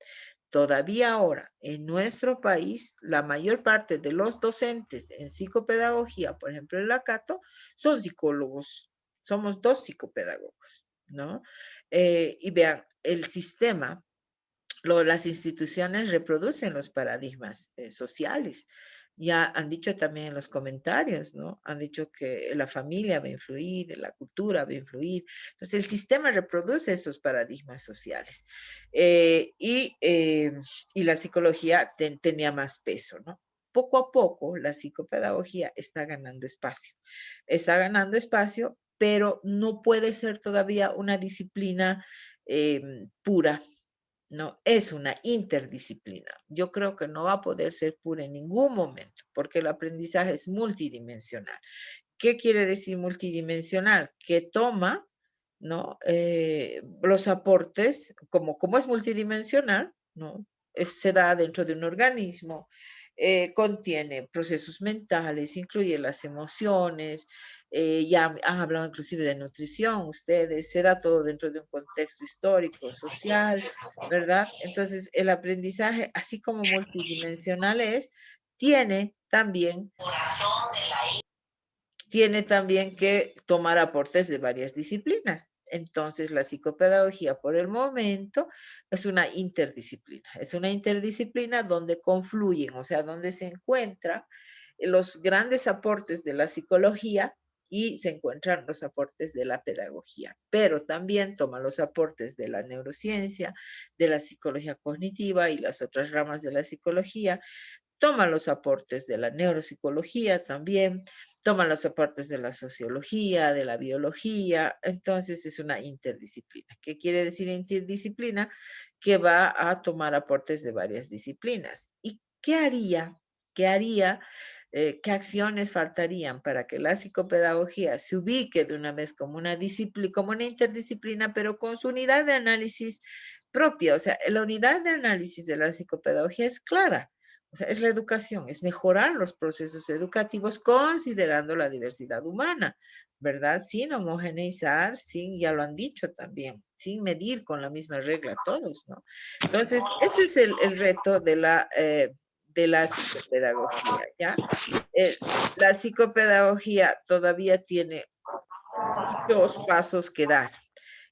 Speaker 1: Todavía ahora, en nuestro país, la mayor parte de los docentes en psicopedagogía, por ejemplo en la Cato, son psicólogos. Somos 2 psicopedagogos, ¿no? Y vean, el sistema, las instituciones reproducen los paradigmas sociales. Ya han dicho también en los comentarios, ¿no? Han dicho que la familia va a influir, la cultura va a influir. Entonces, el sistema reproduce esos paradigmas sociales. Y la psicología tenía más peso, ¿no? Poco a poco, la psicopedagogía está ganando espacio. Está ganando espacio, pero no puede ser todavía una disciplina pura. No, es una interdisciplina. Yo creo que no va a poder ser pura en ningún momento, porque el aprendizaje es multidimensional. ¿Qué quiere decir multidimensional? Que toma, ¿no? Los aportes, como es multidimensional, ¿no? Se da dentro de un organismo, contiene procesos mentales, incluye las emociones, ya han hablado inclusive de nutrición, ustedes, se da todo dentro de un contexto histórico, social, ¿verdad? Entonces, el aprendizaje, así como multidimensional es, tiene también que tomar aportes de varias disciplinas. Entonces, la psicopedagogía por el momento es una interdisciplina. Es una interdisciplina donde confluyen, o sea, donde se encuentran los grandes aportes de la psicología y se encuentran los aportes de la pedagogía, pero también toma los aportes de la neurociencia, de la psicología cognitiva y las otras ramas de la psicología, toma los aportes de la neuropsicología también, toma los aportes de la sociología, de la biología, entonces es una interdisciplina. ¿Qué quiere decir interdisciplina? Que va a tomar aportes de varias disciplinas. ¿Y qué haría? ¿Qué acciones faltarían para que la psicopedagogía se ubique de una vez como una disciplina, como una interdisciplina, pero con su unidad de análisis propia? O sea, la unidad de análisis de la psicopedagogía es clara. O sea, es la educación, es mejorar los procesos educativos considerando la diversidad humana, ¿verdad? Sin homogeneizar, sin, ya lo han dicho también, sin medir con la misma regla todos, ¿no? Entonces, ese es el reto de la psicopedagogía, ¿ya? La psicopedagogía todavía tiene muchos pasos que dar.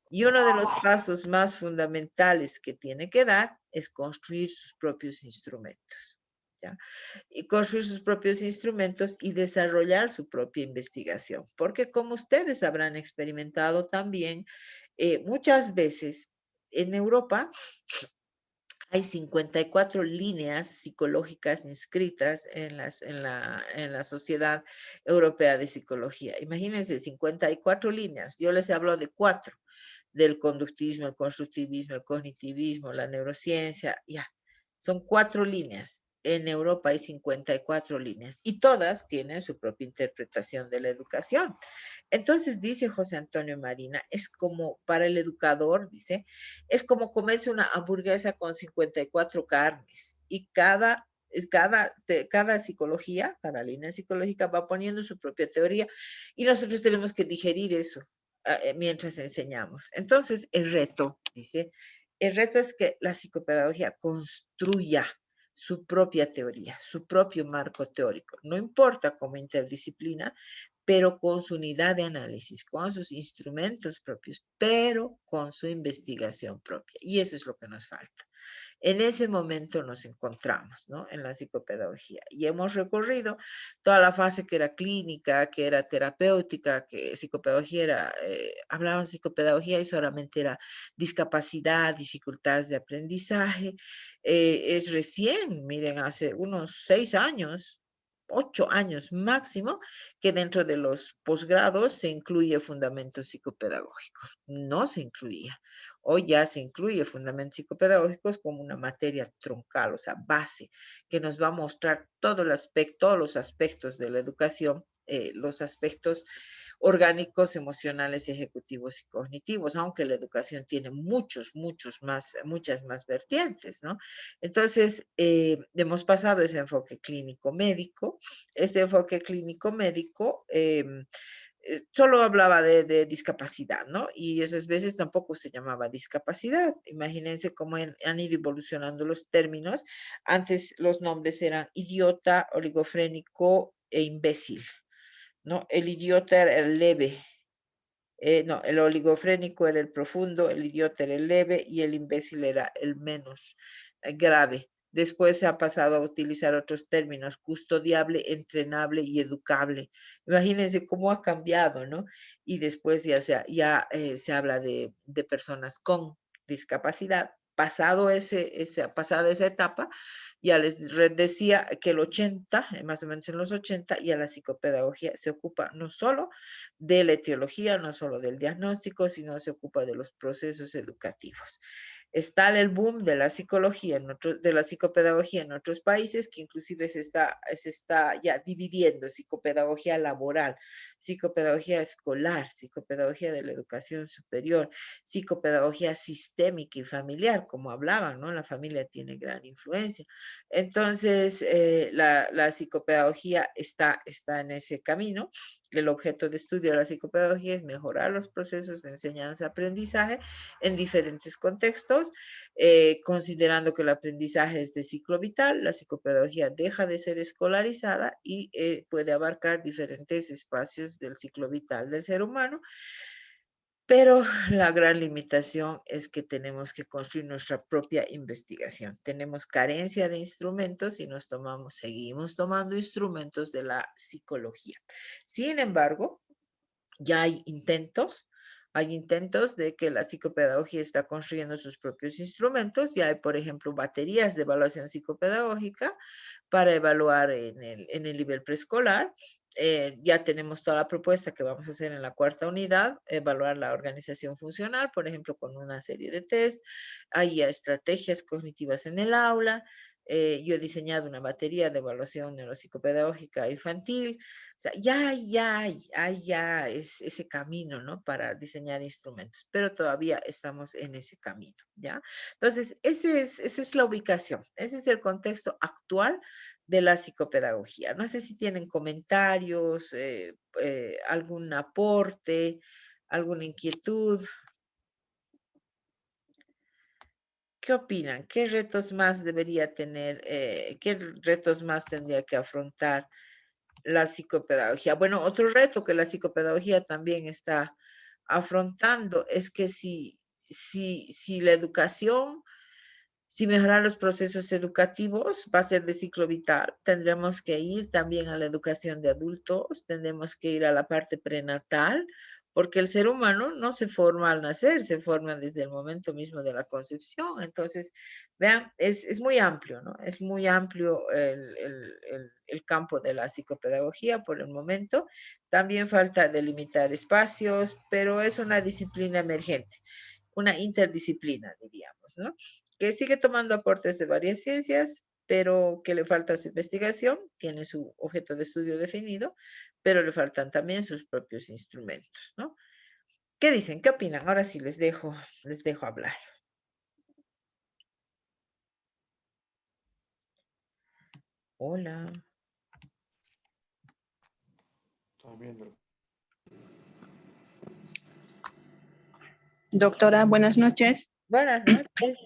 Speaker 1: Y uno de los pasos más fundamentales que tiene que dar es construir sus propios instrumentos, ¿ya? Y construir sus propios instrumentos y desarrollar su propia investigación. Porque como ustedes habrán experimentado también, muchas veces en Europa hay 54 líneas psicológicas inscritas en la Sociedad Europea de Psicología. Imagínense, 54 líneas. Yo les hablo de 4, del conductismo, el constructivismo, el cognitivismo, la neurociencia, ya. Son 4 líneas. En Europa hay 54 líneas y todas tienen su propia interpretación de la educación. Entonces, dice José Antonio Marina, es como para el educador, dice, es como comerse una hamburguesa con 54 carnes y cada psicología, cada línea psicológica va poniendo su propia teoría y nosotros tenemos que digerir eso mientras enseñamos. Entonces, el reto, dice, el reto es que la psicopedagogía construya su propia teoría, su propio marco teórico. No importa como interdisciplina, pero con su unidad de análisis, con sus instrumentos propios, pero con su investigación propia. Y eso es lo que nos falta. En ese momento nos encontramos, ¿no? En la psicopedagogía. Y hemos recorrido toda la fase que era clínica, que era terapéutica, que psicopedagogía era, hablaban de psicopedagogía y solamente era discapacidad, dificultades de aprendizaje. Es recién, miren, hace unos 6 años, 8 años máximo, que dentro de los posgrados se incluye fundamentos psicopedagógicos. No se incluía. Hoy ya se incluye fundamentos psicopedagógicos como una materia troncal, o sea, base, que nos va a mostrar todos los aspectos de la educación, los aspectos orgánicos, emocionales, ejecutivos y cognitivos, aunque la educación tiene muchas más vertientes, ¿no? Entonces, hemos pasado ese enfoque clínico médico. Este enfoque clínico médico solo hablaba de discapacidad, ¿no? Y esas veces tampoco se llamaba discapacidad. Imagínense cómo han ido evolucionando los términos. Antes los nombres eran idiota, oligofrénico e imbécil, ¿no? El idiota era el leve. No, el oligofrénico era el profundo, el idiota era el leve y el imbécil era el menos grave. Después se ha pasado a utilizar otros términos, custodiable, entrenable y educable. Imagínense cómo ha cambiado, ¿no? Y después se habla de personas con discapacidad. Pasada esa etapa, ya les decía que el 80, más o menos en los 80, ya la psicopedagogía se ocupa no solo de la etiología, no solo del diagnóstico, sino se ocupa de los procesos educativos. Está el boom de la psicología, de la psicopedagogía en otros países, que inclusive se está ya dividiendo: psicopedagogía laboral, psicopedagogía escolar, psicopedagogía de la educación superior, psicopedagogía sistémica y familiar, como hablaban, ¿no? La familia tiene gran influencia. Entonces, la psicopedagogía está en ese camino. El objeto de estudio de la psicopedagogía es mejorar los procesos de enseñanza-aprendizaje en diferentes contextos, considerando que el aprendizaje es de ciclo vital. La psicopedagogía deja de ser escolarizada y puede abarcar diferentes espacios del ciclo vital del ser humano. Pero la gran limitación es que tenemos que construir nuestra propia investigación. Tenemos carencia de instrumentos y seguimos tomando instrumentos de la psicología. Sin embargo, ya hay intentos de que la psicopedagogía está construyendo sus propios instrumentos. Ya hay, por ejemplo, baterías de evaluación psicopedagógica para evaluar en el nivel preescolar. Ya tenemos toda la propuesta que vamos a hacer en la 4ª unidad, evaluar la organización funcional, por ejemplo, con una serie de test. Hay estrategias cognitivas en el aula. Yo he diseñado una batería de evaluación neuropsicopedagógica infantil. O sea, ya es ese camino, ¿no? Para diseñar instrumentos, pero todavía estamos en ese camino, ¿ya? Entonces, esa es la ubicación, ese es el contexto actual de la psicopedagogía. No sé si tienen comentarios, algún aporte, alguna inquietud. ¿Qué opinan? ¿Qué retos más debería tener, qué retos más tendría que afrontar la psicopedagogía? Bueno, otro reto que la psicopedagogía también está afrontando es que si la educación, si mejorar los procesos educativos va a ser de ciclo vital, tendremos que ir también a la educación de adultos, tendremos que ir a la parte prenatal, porque el ser humano no se forma al nacer, se forma desde el momento mismo de la concepción. Entonces, vean, es muy amplio, ¿no? Es muy amplio el campo de la psicopedagogía por el momento. También falta delimitar espacios, pero es una disciplina emergente, una interdisciplina, diríamos, ¿no? Que sigue tomando aportes de varias ciencias, pero que le falta su investigación, tiene su objeto de estudio definido, pero le faltan también sus propios instrumentos, ¿no? ¿Qué dicen? ¿Qué opinan? Ahora sí les dejo hablar. Hola.
Speaker 17: Doctora, buenas noches.
Speaker 1: Buenas noches.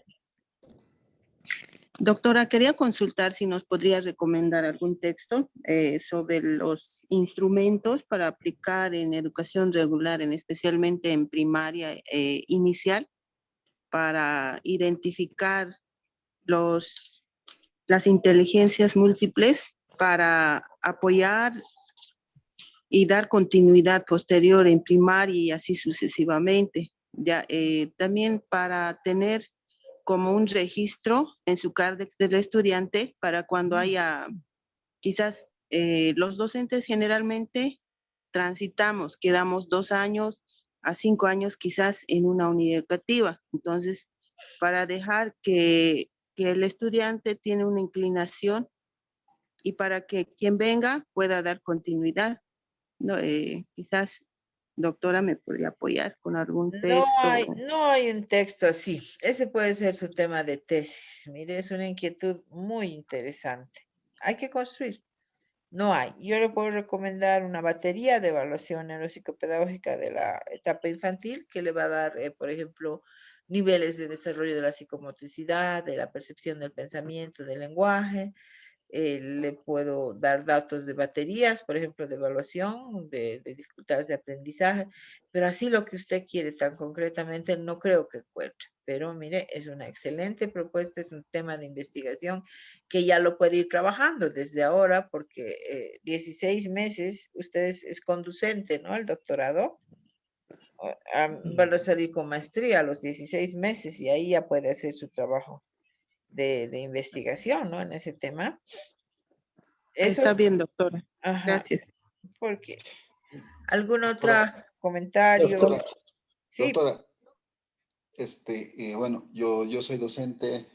Speaker 17: Doctora, quería consultar si nos podría recomendar algún texto sobre los instrumentos para aplicar en educación regular, especialmente en primaria inicial, para identificar las inteligencias múltiples, para apoyar y dar continuidad posterior en primaria y así sucesivamente. Ya, también para tener como un registro en su Cardex del estudiante para cuando haya, quizás los docentes generalmente transitamos, quedamos 2 años a 5 años quizás en una unidad educativa. Entonces, para dejar que el estudiante tiene una inclinación y para que quien venga pueda dar continuidad, ¿no? Quizás, doctora, me podría apoyar con algún texto.
Speaker 1: No hay un texto así. Ese puede ser su tema de tesis. Mire, es una inquietud muy interesante. Hay que construir. No hay. Yo le puedo recomendar una batería de evaluación neuropsicopedagógica de la etapa infantil que le va a dar, por ejemplo, niveles de desarrollo de la psicomotricidad, de la percepción del pensamiento, del lenguaje. Le puedo dar datos de baterías, por ejemplo, de evaluación, de dificultades de aprendizaje, pero así lo que usted quiere tan concretamente no creo que encuentre. Pero mire, es una excelente propuesta, es un tema de investigación que ya lo puede ir trabajando desde ahora, porque 16 meses, usted es conducente, ¿no? El doctorado. Van a salir con maestría a los 16 meses y ahí ya puede hacer su trabajo de investigación, ¿no? En ese tema.
Speaker 17: Está bien, doctora.
Speaker 1: Ajá.
Speaker 17: Gracias.
Speaker 1: ¿Por qué? ¿Algún otro comentario?
Speaker 13: Doctora,
Speaker 1: Sí.
Speaker 13: doctora, bueno, yo soy docente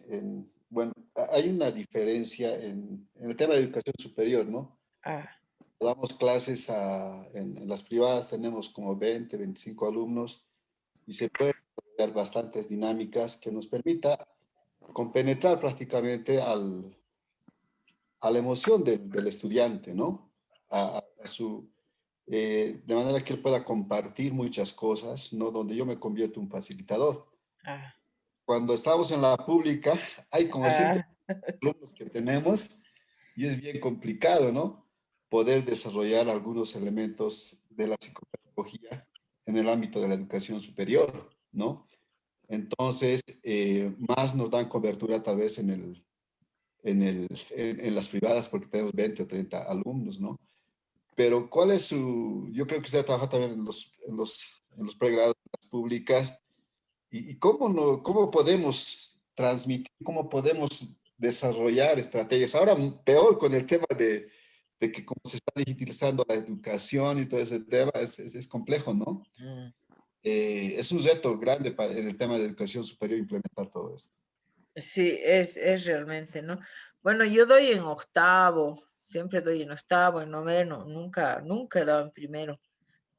Speaker 13: bueno, hay una diferencia en el tema de educación superior, ¿no? Damos clases en las privadas, tenemos como 20, 25 alumnos y se pueden desarrollar bastantes dinámicas que nos permita compenetrar prácticamente a la emoción del estudiante, ¿no? De manera que él pueda compartir muchas cosas, ¿no? Donde yo me convierto en un facilitador. Cuando estamos en la pública, hay como 100 alumnos que tenemos y es bien complicado, ¿no? Poder desarrollar algunos elementos de la psicopedagogía en el ámbito de la educación superior, ¿no? Entonces, más nos dan cobertura tal vez en las privadas porque tenemos 20 o 30 alumnos, ¿no? Pero ¿cuál es yo creo que usted trabaja también en los pregrados de las públicas, y cómo podemos transmitir, cómo podemos desarrollar estrategias. Ahora peor con el tema de que cómo se está digitalizando la educación y todo ese tema, es complejo, ¿no? Es un reto grande en el tema de educación superior implementar todo esto.
Speaker 1: Sí, es realmente, ¿no? Bueno, yo doy en octavo, siempre doy en octavo, en noveno, nunca he dado en primero.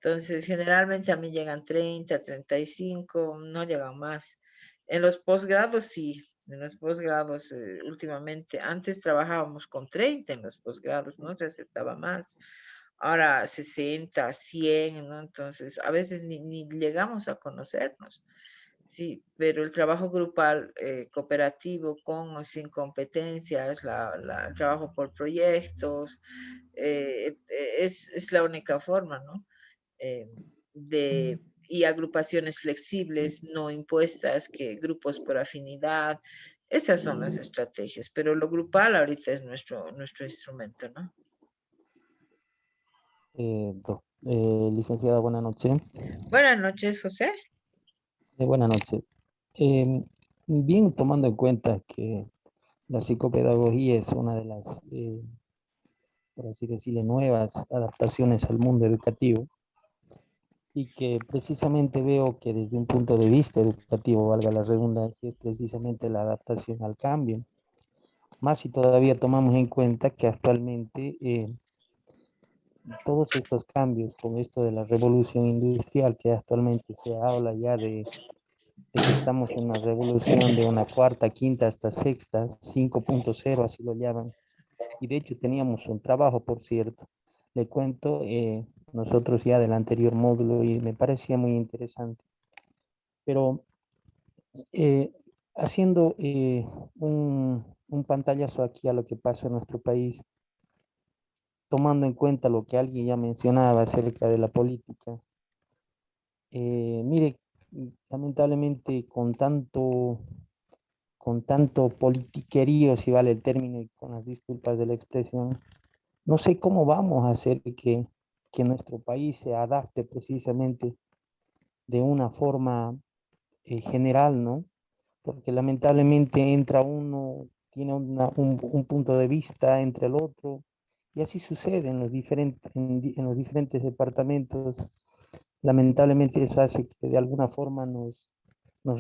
Speaker 1: Entonces, generalmente a mí llegan 30, 35, no llegan más. En los posgrados, sí, en los posgrados últimamente, antes trabajábamos con 30 en los posgrados, no se aceptaba más. Ahora 60, 100, ¿no? Entonces, a veces ni llegamos a conocernos. Sí, pero el trabajo grupal cooperativo con o sin competencias, el trabajo por proyectos, es la única forma, ¿no? Y agrupaciones flexibles, no impuestas, que grupos por afinidad, esas son las estrategias, pero lo grupal ahorita es nuestro instrumento, ¿no?
Speaker 18: Licenciada, buenas noches.
Speaker 1: Buenas noches, José.
Speaker 18: Buenas noches. Bien, tomando en cuenta que la psicopedagogía es una de las, por así decirlo, nuevas adaptaciones al mundo educativo, y que precisamente veo que desde un punto de vista educativo, valga la redundancia, es precisamente la adaptación al cambio. Más si todavía tomamos en cuenta que actualmente todos estos cambios con esto de la revolución industrial, que actualmente se habla ya de que estamos en una revolución de una cuarta, quinta hasta sexta, 5.0, así lo llaman. Y de hecho teníamos un trabajo, por cierto. Le cuento, nosotros ya del anterior módulo, y me parecía muy interesante. Pero haciendo un pantallazo aquí a lo que pasa en nuestro país, tomando en cuenta lo que alguien ya mencionaba acerca de la política, mire, lamentablemente con tanto politiquerío, si vale el término, y con las disculpas de la expresión, no sé cómo vamos a hacer que nuestro país se adapte precisamente de una forma general, ¿no? Porque lamentablemente entra uno, tiene un punto de vista entre el otro, y así sucede en los diferentes departamentos. Lamentablemente eso hace que de alguna forma nos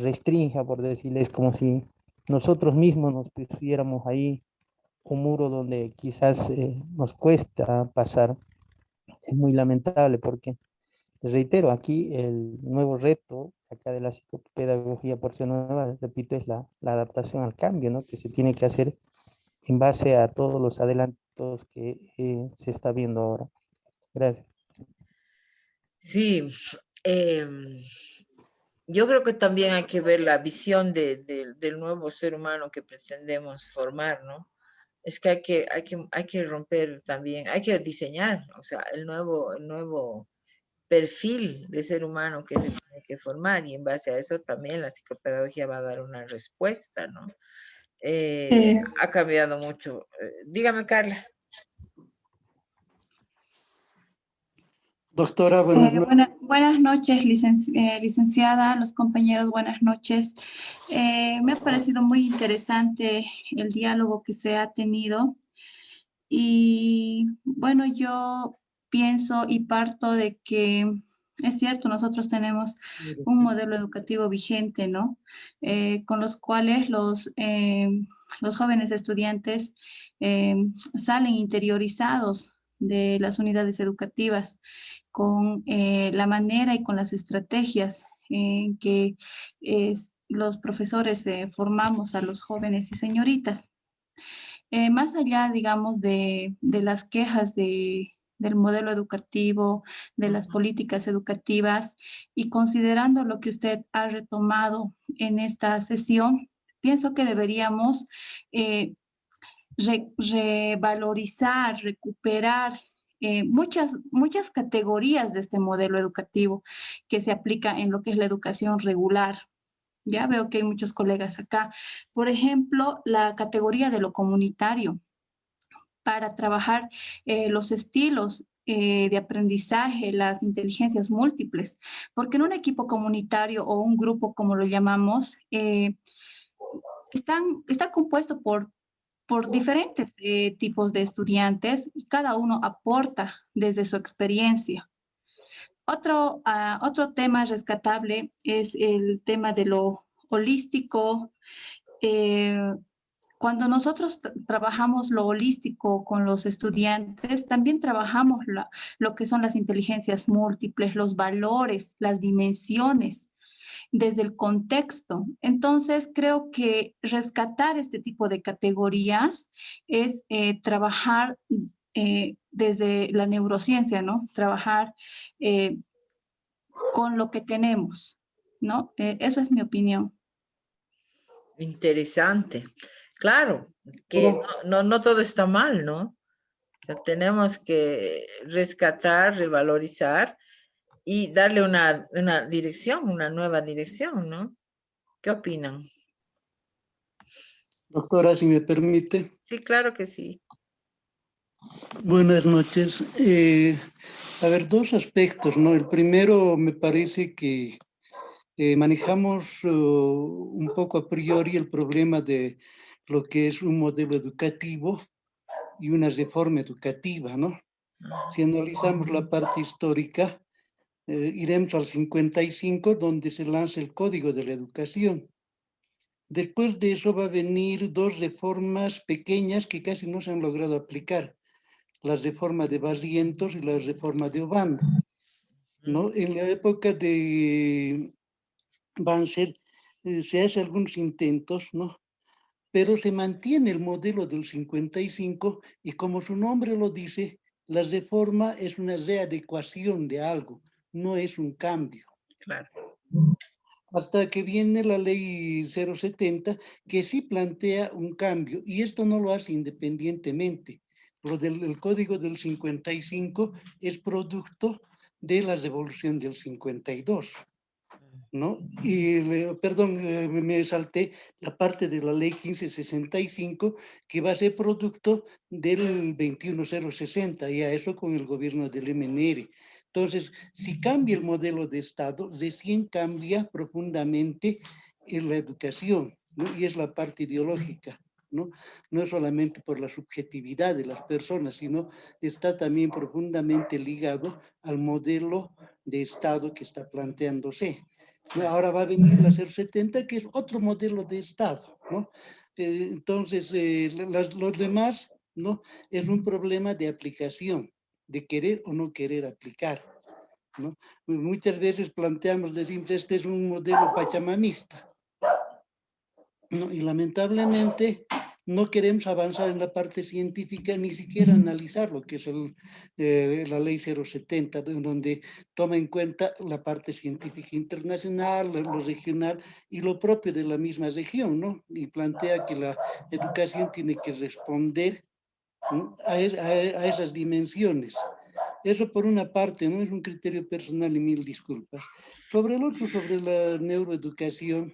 Speaker 18: restrinja, por decirles, como si nosotros mismos nos pusiéramos ahí un muro donde quizás nos cuesta pasar. Es muy lamentable porque, les reitero, aquí el nuevo reto acá de la psicopedagogía por ser nueva, repito, es la adaptación al cambio, ¿no? Que se tiene que hacer en base a todos los adelantos que se está viendo ahora. Gracias.
Speaker 1: Sí, yo creo que también hay que ver la visión del nuevo ser humano que pretendemos formar, ¿no? Es que hay que romper también, hay que diseñar, o sea, el nuevo perfil de ser humano que se tiene que formar, y en base a eso también la psicopedagogía va a dar una respuesta, ¿no? Ha cambiado mucho. Dígame, Carla.
Speaker 19: Doctora, buenas noches, licenciada, los compañeros, buenas noches. Me ha parecido muy interesante el diálogo que se ha tenido, y bueno, yo pienso y parto de que es cierto, nosotros tenemos un modelo educativo vigente, ¿no? Con los cuales los jóvenes estudiantes salen interiorizados de las unidades educativas, con la manera y con las estrategias en que los profesores formamos a los jóvenes y señoritas. Más allá, digamos, de las quejas del modelo educativo, de las políticas educativas, y considerando lo que usted ha retomado en esta sesión, pienso que deberíamos revalorizar, recuperar muchas categorías de este modelo educativo que se aplica en lo que es la educación regular. Ya veo que hay muchos colegas acá. Por ejemplo, la categoría de lo comunitario para trabajar los estilos de aprendizaje, las inteligencias múltiples, porque en un equipo comunitario o un grupo, como lo llamamos, está compuesto por diferentes tipos de estudiantes y cada uno aporta desde su experiencia. Otro tema rescatable es el tema de lo holístico. Cuando nosotros trabajamos lo holístico con los estudiantes, también trabajamos lo que son las inteligencias múltiples, los valores, las dimensiones, desde el contexto. Entonces, creo que rescatar este tipo de categorías es trabajar desde la neurociencia, ¿no? Trabajar con lo que tenemos, ¿no? Eso es mi opinión.
Speaker 1: Interesante. Claro, que no todo está mal, ¿no? O sea, tenemos que rescatar, revalorizar y darle una dirección, una nueva dirección, ¿no? ¿Qué opinan?
Speaker 20: Doctora, si me permite.
Speaker 1: Sí, claro que sí.
Speaker 20: Buenas noches. A ver, dos aspectos, ¿no? El primero, me parece que manejamos un poco a priori el problema de lo que es un modelo educativo y una reforma educativa, ¿no? Si analizamos la parte histórica, iremos al 55, donde se lanza el Código de la Educación. Después de eso va a venir dos reformas pequeñas que casi no se han logrado aplicar. La reforma de Barrientos y la reforma de Obando, ¿no? En la época de Banzer se hacen algunos intentos, ¿no? Pero se mantiene el modelo del 55 y como su nombre lo dice, la reforma es una readecuación de algo, no es un cambio.
Speaker 1: Claro.
Speaker 20: Hasta que viene la ley 070, que sí plantea un cambio, y esto no lo hace independientemente. Lo del código del 55 es producto de la revolución del 52, ¿no? Y, perdón, me salté la parte de la ley 15065, que va a ser producto del 21060, y a eso con el gobierno del MNR. Entonces, si cambia el modelo de Estado, recién cambia profundamente en la educación, ¿no? Y es la parte ideológica, ¿no? No es solamente por la subjetividad de las personas, sino está también profundamente ligado al modelo de Estado que está planteándose. Ahora va a venir la 070, que es otro modelo de Estado, ¿no? Entonces, los demás, ¿no? Es un problema de aplicación, de querer o no querer aplicar, ¿no? Muchas veces planteamos, decimos, este es un modelo pachamamista, ¿no? Y lamentablemente no queremos avanzar en la parte científica, ni siquiera analizar lo que es la ley 070, donde toma en cuenta la parte científica internacional, lo regional y lo propio de la misma región, ¿no? Y plantea que la educación tiene que responder, ¿no? a esas dimensiones. Eso por una parte, ¿no? Es un criterio personal y mil disculpas. Sobre el otro, sobre la neuroeducación,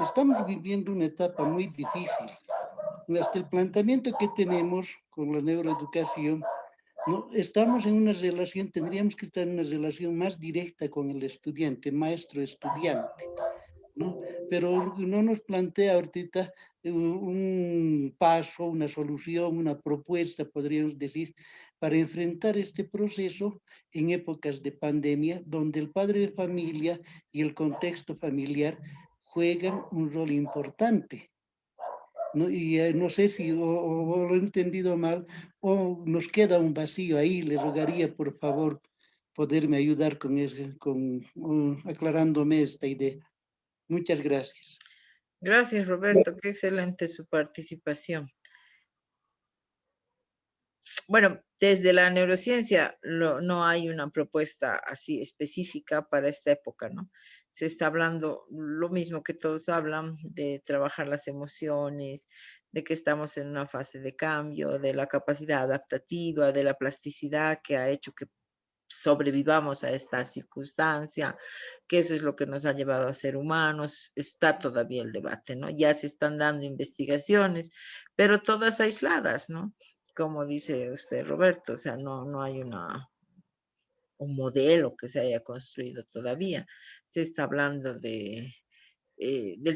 Speaker 20: estamos viviendo una etapa muy difícil. Hasta el planteamiento que tenemos con la neuroeducación, ¿no? Estamos en una relación, tendríamos que estar en una relación más directa con el estudiante, maestro-estudiante, ¿no? Pero no nos plantea ahorita un paso, una solución, una propuesta, podríamos decir, para enfrentar este proceso en épocas de pandemia, donde el padre de familia y el contexto familiar juegan un rol importante, ¿no? Y no sé si o lo he entendido mal o nos queda un vacío ahí. Le rogaría, por favor, poderme ayudar con aclarándome esta idea. Muchas gracias.
Speaker 1: Gracias, Roberto. Qué excelente su participación. Bueno, desde la neurociencia no hay una propuesta así específica para esta época, ¿no? Se está hablando lo mismo que todos hablan, de trabajar las emociones, de que estamos en una fase de cambio, de la capacidad adaptativa, de la plasticidad que ha hecho que sobrevivamos a esta circunstancia, que eso es lo que nos ha llevado a ser humanos. Está todavía el debate, ¿no? Ya se están dando investigaciones, pero todas aisladas, ¿no? Como dice usted, Roberto, o sea, no hay un modelo que se haya construido todavía. Se está hablando del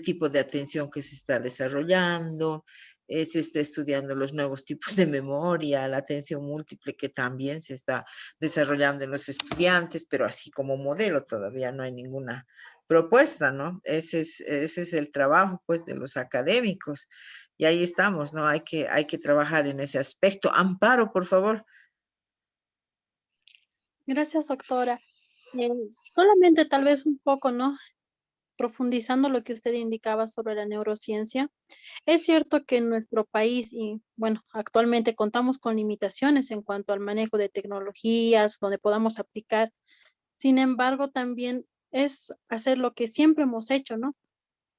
Speaker 1: tipo de atención que se está desarrollando, se está estudiando los nuevos tipos de memoria, la atención múltiple que también se está desarrollando en los estudiantes, pero así como modelo todavía no hay ninguna propuesta, ¿no? Ese es el trabajo, pues, de los académicos. Y ahí estamos, ¿no? Hay que trabajar en ese aspecto. Amparo, por favor.
Speaker 6: Gracias, doctora. Solamente tal vez un poco, ¿no? Profundizando lo que usted indicaba sobre la neurociencia, es cierto que en nuestro país, y bueno, actualmente contamos con limitaciones en cuanto al manejo de tecnologías, donde podamos aplicar. Sin embargo, también es hacer lo que siempre hemos hecho, ¿no?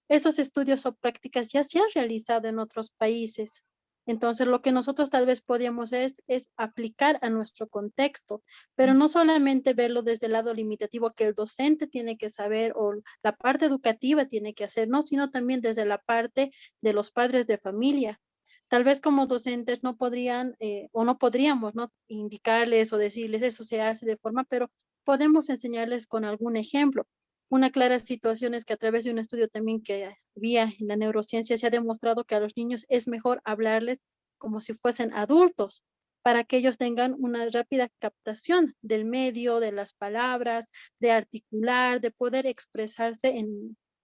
Speaker 6: Estos estudios o prácticas ya se han realizado en otros países. Entonces, lo que nosotros tal vez podríamos es aplicar a nuestro contexto, pero no solamente verlo desde el lado limitativo que el docente tiene que saber o la parte educativa tiene que hacer, no, sino también desde la parte de los padres de familia. Tal vez como docentes no podrían o no podríamos, ¿no? Indicarles o decirles eso se hace de forma, pero podemos enseñarles con algún ejemplo. Una clara situación es que a través de un estudio también que había en la neurociencia se ha demostrado que a los niños es mejor hablarles como si fuesen adultos, para que ellos tengan una rápida captación del medio, de las palabras, de articular, de poder expresarse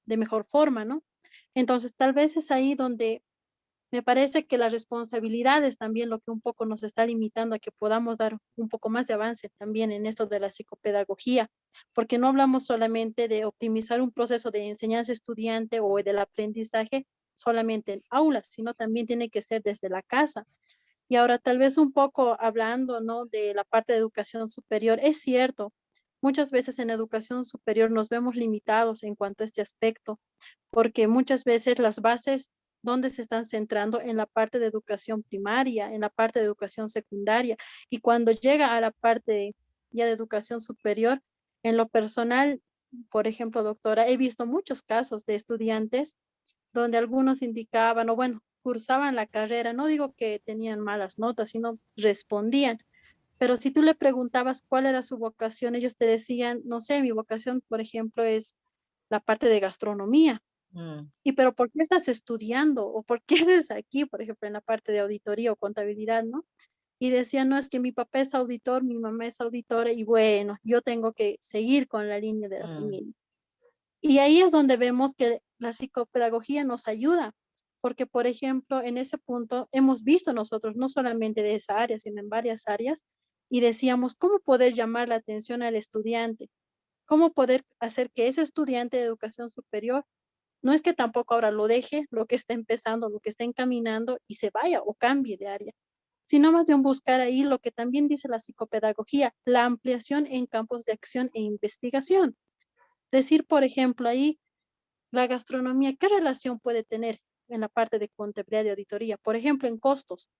Speaker 6: de mejor forma, ¿no? Entonces, tal vez es ahí donde me parece que las responsabilidades también lo que un poco nos está limitando a que podamos dar un poco más de avance también en esto de la psicopedagogía, porque no hablamos solamente de optimizar un proceso de enseñanza estudiante o del aprendizaje solamente en aulas, sino también tiene que ser desde la casa. Y ahora tal vez un poco hablando, ¿no? De la parte de educación superior, es cierto, muchas veces en educación superior nos vemos limitados en cuanto a este aspecto, porque muchas veces las bases donde se están centrando en la parte de educación primaria, en la parte de educación secundaria, y cuando llega a la parte ya de educación superior, en lo personal, por ejemplo, doctora, he visto muchos casos de estudiantes donde algunos indicaban, o bueno, cursaban la carrera, no digo que tenían malas notas, sino respondían, pero si tú le preguntabas cuál era su vocación, ellos te decían, no sé, mi vocación, por ejemplo, es la parte de gastronomía. Y pero ¿por qué estás estudiando? ¿O por qué haces aquí, por ejemplo, en la parte de auditoría o contabilidad, no? Y decían, no, es que mi papá es auditor, mi mamá es auditora, y bueno, yo tengo que seguir con la línea de la familia. Y ahí es donde vemos que la psicopedagogía nos ayuda, porque, por ejemplo, en ese punto hemos visto nosotros, no solamente de esa área, sino en varias áreas, y decíamos, ¿cómo poder llamar la atención al estudiante? ¿Cómo poder hacer que ese estudiante de educación superior no es que tampoco ahora lo deje, lo que está empezando, lo que está encaminando y se vaya o cambie de área, sino más bien buscar ahí lo que también dice la psicopedagogía, la ampliación en campos de acción e investigación? Decir, por ejemplo, ahí la gastronomía, ¿qué relación puede tener en la parte de contabilidad y auditoría? Por ejemplo, en costos.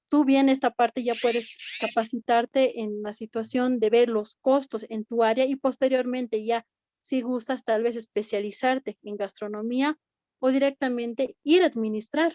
Speaker 6: Tú bien esta parte ya puedes capacitarte en la situación de ver los costos en tu área y posteriormente ya, si gustas, tal vez especializarte en gastronomía o directamente ir a administrar,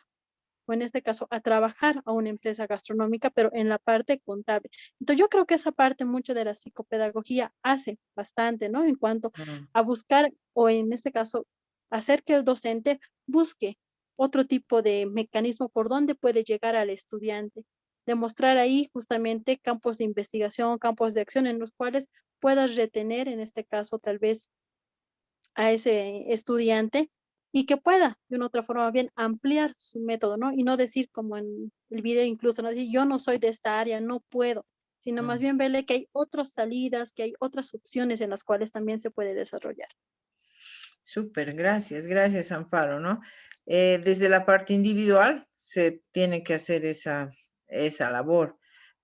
Speaker 6: o en este caso a trabajar a una empresa gastronómica, pero en la parte contable. Entonces yo creo que esa parte mucho de la psicopedagogía hace bastante, ¿no? En cuanto a buscar, o en este caso, hacer que el docente busque otro tipo de mecanismo por donde puede llegar al estudiante. Demostrar ahí justamente campos de investigación, campos de acción en los cuales puedas retener, en este caso, tal vez a ese estudiante y que pueda de una otra forma bien ampliar su método, ¿no? Y no decir como en el video incluso, no decir yo no soy de esta área, no puedo, sino más bien verle que hay otras salidas, que hay otras opciones en las cuales también se puede desarrollar.
Speaker 1: Súper, gracias Amparo, ¿no? Desde la parte individual se tiene que hacer esa labor.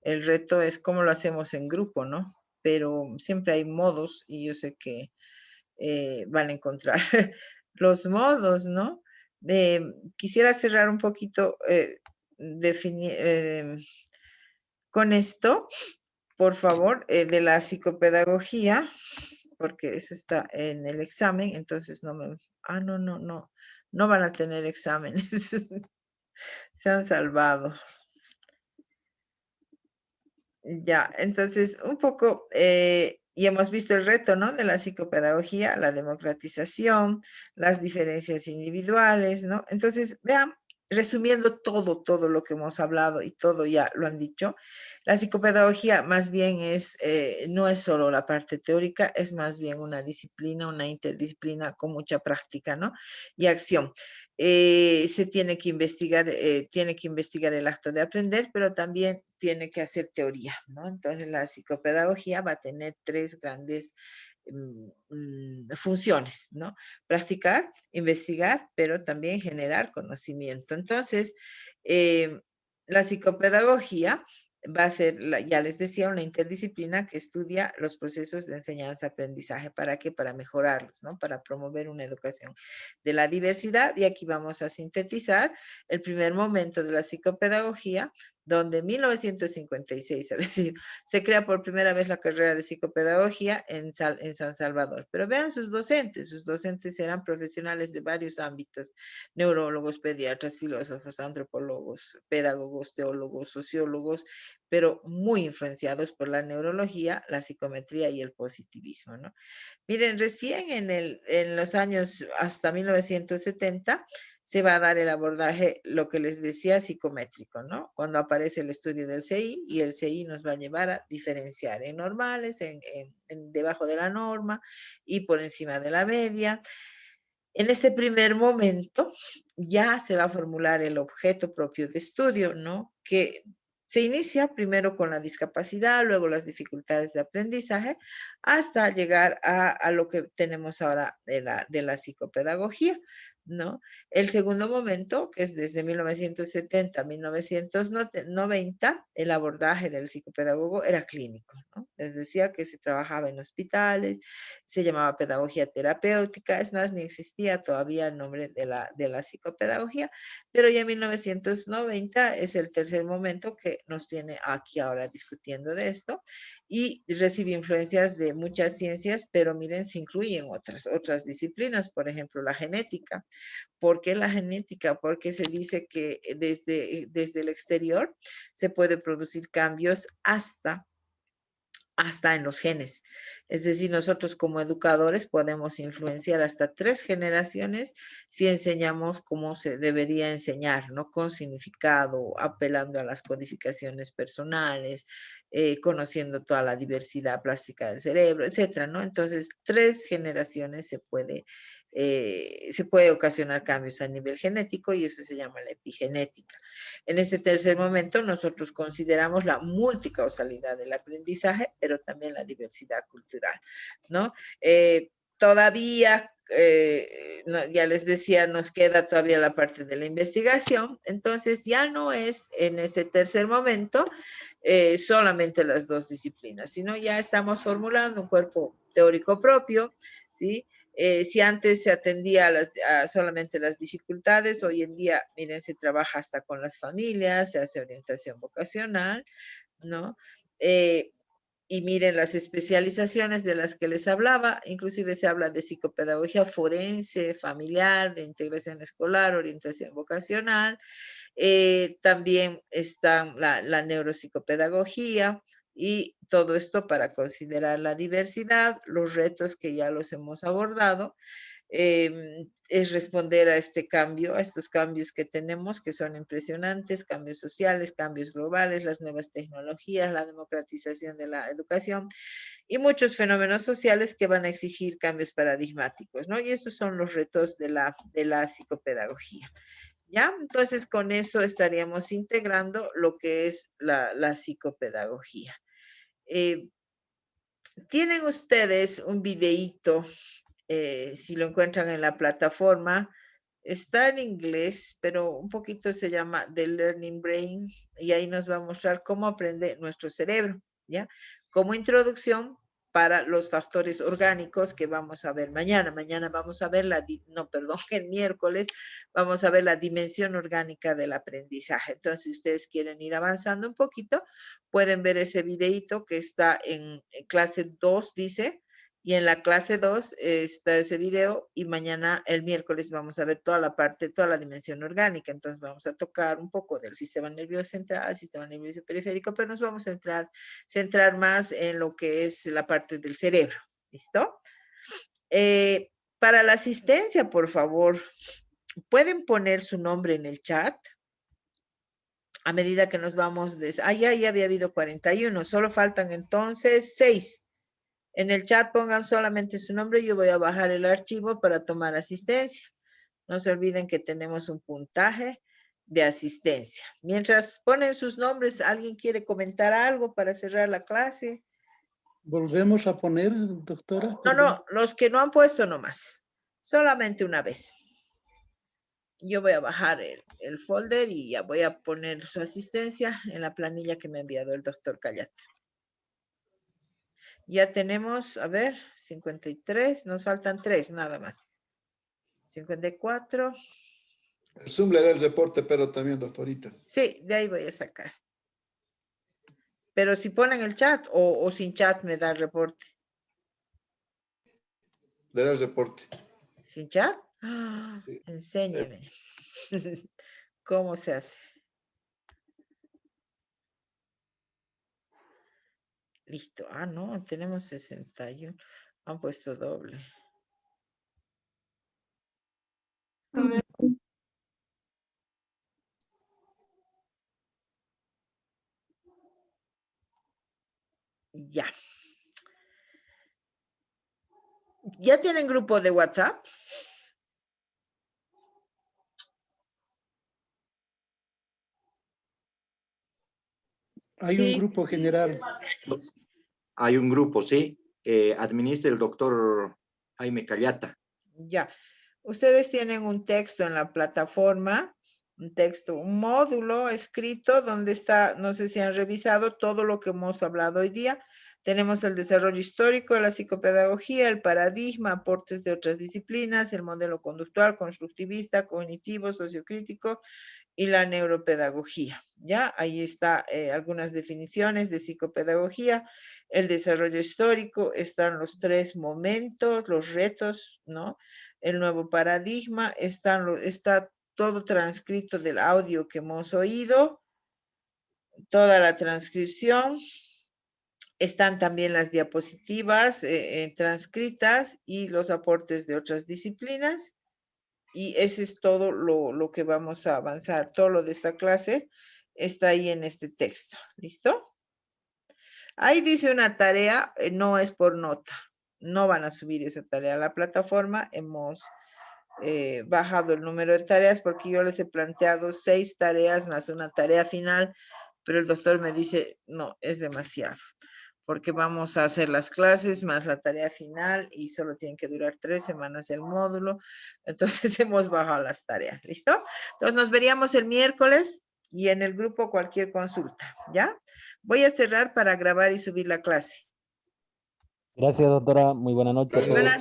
Speaker 1: El reto es cómo lo hacemos en grupo, ¿no? Pero siempre hay modos y yo sé que van a encontrar los modos, ¿no? Quisiera cerrar un poquito con esto, por favor, de la psicopedagogía, porque eso está en el examen, entonces no me... Ah, no van a tener exámenes. Se han salvado. Ya, entonces un poco, y hemos visto el reto, ¿no? De la psicopedagogía, la democratización, las diferencias individuales, ¿no? Entonces, vean, resumiendo todo lo que hemos hablado y todo ya lo han dicho, la psicopedagogía más bien es, no es solo la parte teórica, es más bien una disciplina, una interdisciplina con mucha práctica, ¿no? Y acción. Se tiene que investigar el acto de aprender, pero también tiene que hacer teoría, ¿no? Entonces la psicopedagogía va a tener tres grandes funciones, ¿no? Practicar, investigar, pero también generar conocimiento. Entonces, la psicopedagogía va a ser, ya les decía, una interdisciplina que estudia los procesos de enseñanza-aprendizaje. ¿Para qué? Para mejorarlos, ¿no? Para promover una educación de la diversidad. Y aquí vamos a sintetizar el primer momento de la psicopedagogía, donde en 1956 se crea por primera vez la carrera de psicopedagogía en San Salvador. Pero vean sus docentes eran profesionales de varios ámbitos: neurólogos, pediatras, filósofos, antropólogos, pedagogos, teólogos, sociólogos, pero muy influenciados por la neurología, la psicometría y el positivismo, ¿no? Miren, recién en los años hasta 1970 se va a dar el abordaje, lo que les decía, psicométrico, ¿no? Cuando aparece el estudio del CI, y el CI nos va a llevar a diferenciar en normales, debajo de la norma y por encima de la media. En este primer momento ya se va a formular el objeto propio de estudio, ¿no? Que se inicia primero con la discapacidad, luego las dificultades de aprendizaje, hasta llegar a lo que tenemos ahora de la psicopedagogía, ¿no? El segundo momento, que es desde 1970 a 1990, el abordaje del psicopedagogo era clínico, ¿no? Les decía que se trabajaba en hospitales, se llamaba pedagogía terapéutica, es más, ni existía todavía el nombre de la psicopedagogía, pero ya en 1990 es el tercer momento que nos tiene aquí ahora discutiendo de esto, y recibe influencias de muchas ciencias, pero miren, se incluyen otras disciplinas, por ejemplo, la genética. ¿Por qué la genética? Porque se dice que desde el exterior se puede producir cambios hasta en los genes. Es decir, nosotros como educadores podemos influenciar hasta 3 generaciones si enseñamos cómo se debería enseñar, ¿no? Con significado, apelando a las codificaciones personales, conociendo toda la diversidad plástica del cerebro, etcétera, ¿no? Entonces, 3 generaciones se puede ocasionar cambios a nivel genético, y eso se llama la epigenética. En este tercer momento, nosotros consideramos la multicausalidad del aprendizaje, pero también la diversidad cultural, ¿no? Todavía, ya les decía, nos queda todavía la parte de la investigación. Entonces ya no es en este tercer momento solamente las 2 disciplinas, sino ya estamos formulando un cuerpo teórico propio, ¿sí? Si antes se atendía a solamente las dificultades, hoy en día, miren, se trabaja hasta con las familias, se hace orientación vocacional, ¿no? Y miren las especializaciones de las que les hablaba, inclusive se habla de psicopedagogía forense, familiar, de integración escolar, orientación vocacional. También está la neuropsicopedagogía, y todo esto para considerar la diversidad, los retos que ya los hemos abordado. Es responder a este cambio, a estos cambios que tenemos, que son impresionantes: cambios sociales, cambios globales, las nuevas tecnologías, la democratización de la educación y muchos fenómenos sociales que van a exigir cambios paradigmáticos, ¿no? Y esos son los retos de la psicopedagogía. ¿Ya? Entonces, con eso estaríamos integrando lo que es la psicopedagogía. Tienen ustedes un videíto, si lo encuentran en la plataforma, Está en inglés, pero un poquito se llama The Learning Brain y ahí nos va a mostrar cómo aprende nuestro cerebro, ¿ya? Como introducción para los factores orgánicos que vamos a ver mañana. Mañana vamos a ver el miércoles vamos a ver la dimensión orgánica del aprendizaje. Entonces, si ustedes quieren ir avanzando un poquito, pueden ver ese videíto que está en clase 2, dice, y en la clase 2 está ese video y mañana, el miércoles, vamos a ver toda la dimensión orgánica. Entonces vamos a tocar un poco del sistema nervioso central, sistema nervioso periférico, pero nos vamos a centrar más en lo que es la parte del cerebro. ¿Listo? Para la asistencia, por favor, ¿pueden poner su nombre en el chat? A medida que nos vamos ya había habido 41, solo faltan entonces 6. En el chat pongan solamente su nombre, yo voy a bajar el archivo para tomar asistencia. No se olviden que tenemos un puntaje de asistencia. Mientras ponen sus nombres, ¿alguien quiere comentar algo para cerrar la clase?
Speaker 20: ¿Volvemos a poner, doctora?
Speaker 1: No, los que no han puesto nomás. Solamente una vez. Yo voy a bajar el folder y ya voy a poner su asistencia en la planilla que me ha enviado el doctor Callata. Ya tenemos, a ver, 53, nos faltan 3 nada más. 54.
Speaker 13: El Zoom le da el reporte, pero también, doctorita.
Speaker 1: Sí, de ahí voy a sacar. Pero si ponen el chat o sin chat me da el reporte.
Speaker 13: Le da el reporte.
Speaker 1: ¿Sin chat? Sí. Enséñeme. ¿Cómo se hace? Listo. No, tenemos 61. Han puesto doble. Ya. ¿Ya tienen grupo de WhatsApp?
Speaker 20: Hay un grupo general.
Speaker 4: Hay un grupo, sí. Administra el doctor Jaime Callata.
Speaker 1: Ya. Ustedes tienen un texto en la plataforma, un módulo escrito donde está, no sé si han revisado todo lo que hemos hablado hoy día. Tenemos el desarrollo histórico, la psicopedagogía, el paradigma, aportes de otras disciplinas, el modelo conductual, constructivista, cognitivo, sociocrítico y la neuropedagogía. Ya, ahí está algunas definiciones de psicopedagogía, el desarrollo histórico, están los 3 momentos, los retos, ¿no? El nuevo paradigma, está todo transcrito del audio que hemos oído, toda la transcripción. Están también las diapositivas transcritas y los aportes de otras disciplinas. Y ese es todo lo que vamos a avanzar. Todo lo de esta clase está ahí en este texto. ¿Listo? Ahí dice una tarea, no es por nota. No van a subir esa tarea a la plataforma. Hemos bajado el número de tareas porque yo les he planteado 6 tareas más una tarea final, pero el doctor me dice, no, es demasiado, porque vamos a hacer las clases más la tarea final y solo tienen que durar 3 semanas el módulo. Entonces hemos bajado las tareas. ¿Listo? Entonces nos veríamos el miércoles y en el grupo cualquier consulta. ¿Ya? Voy a cerrar para grabar y subir la clase.
Speaker 18: Gracias, doctora. Muy buenas noches.
Speaker 1: Buenas noches.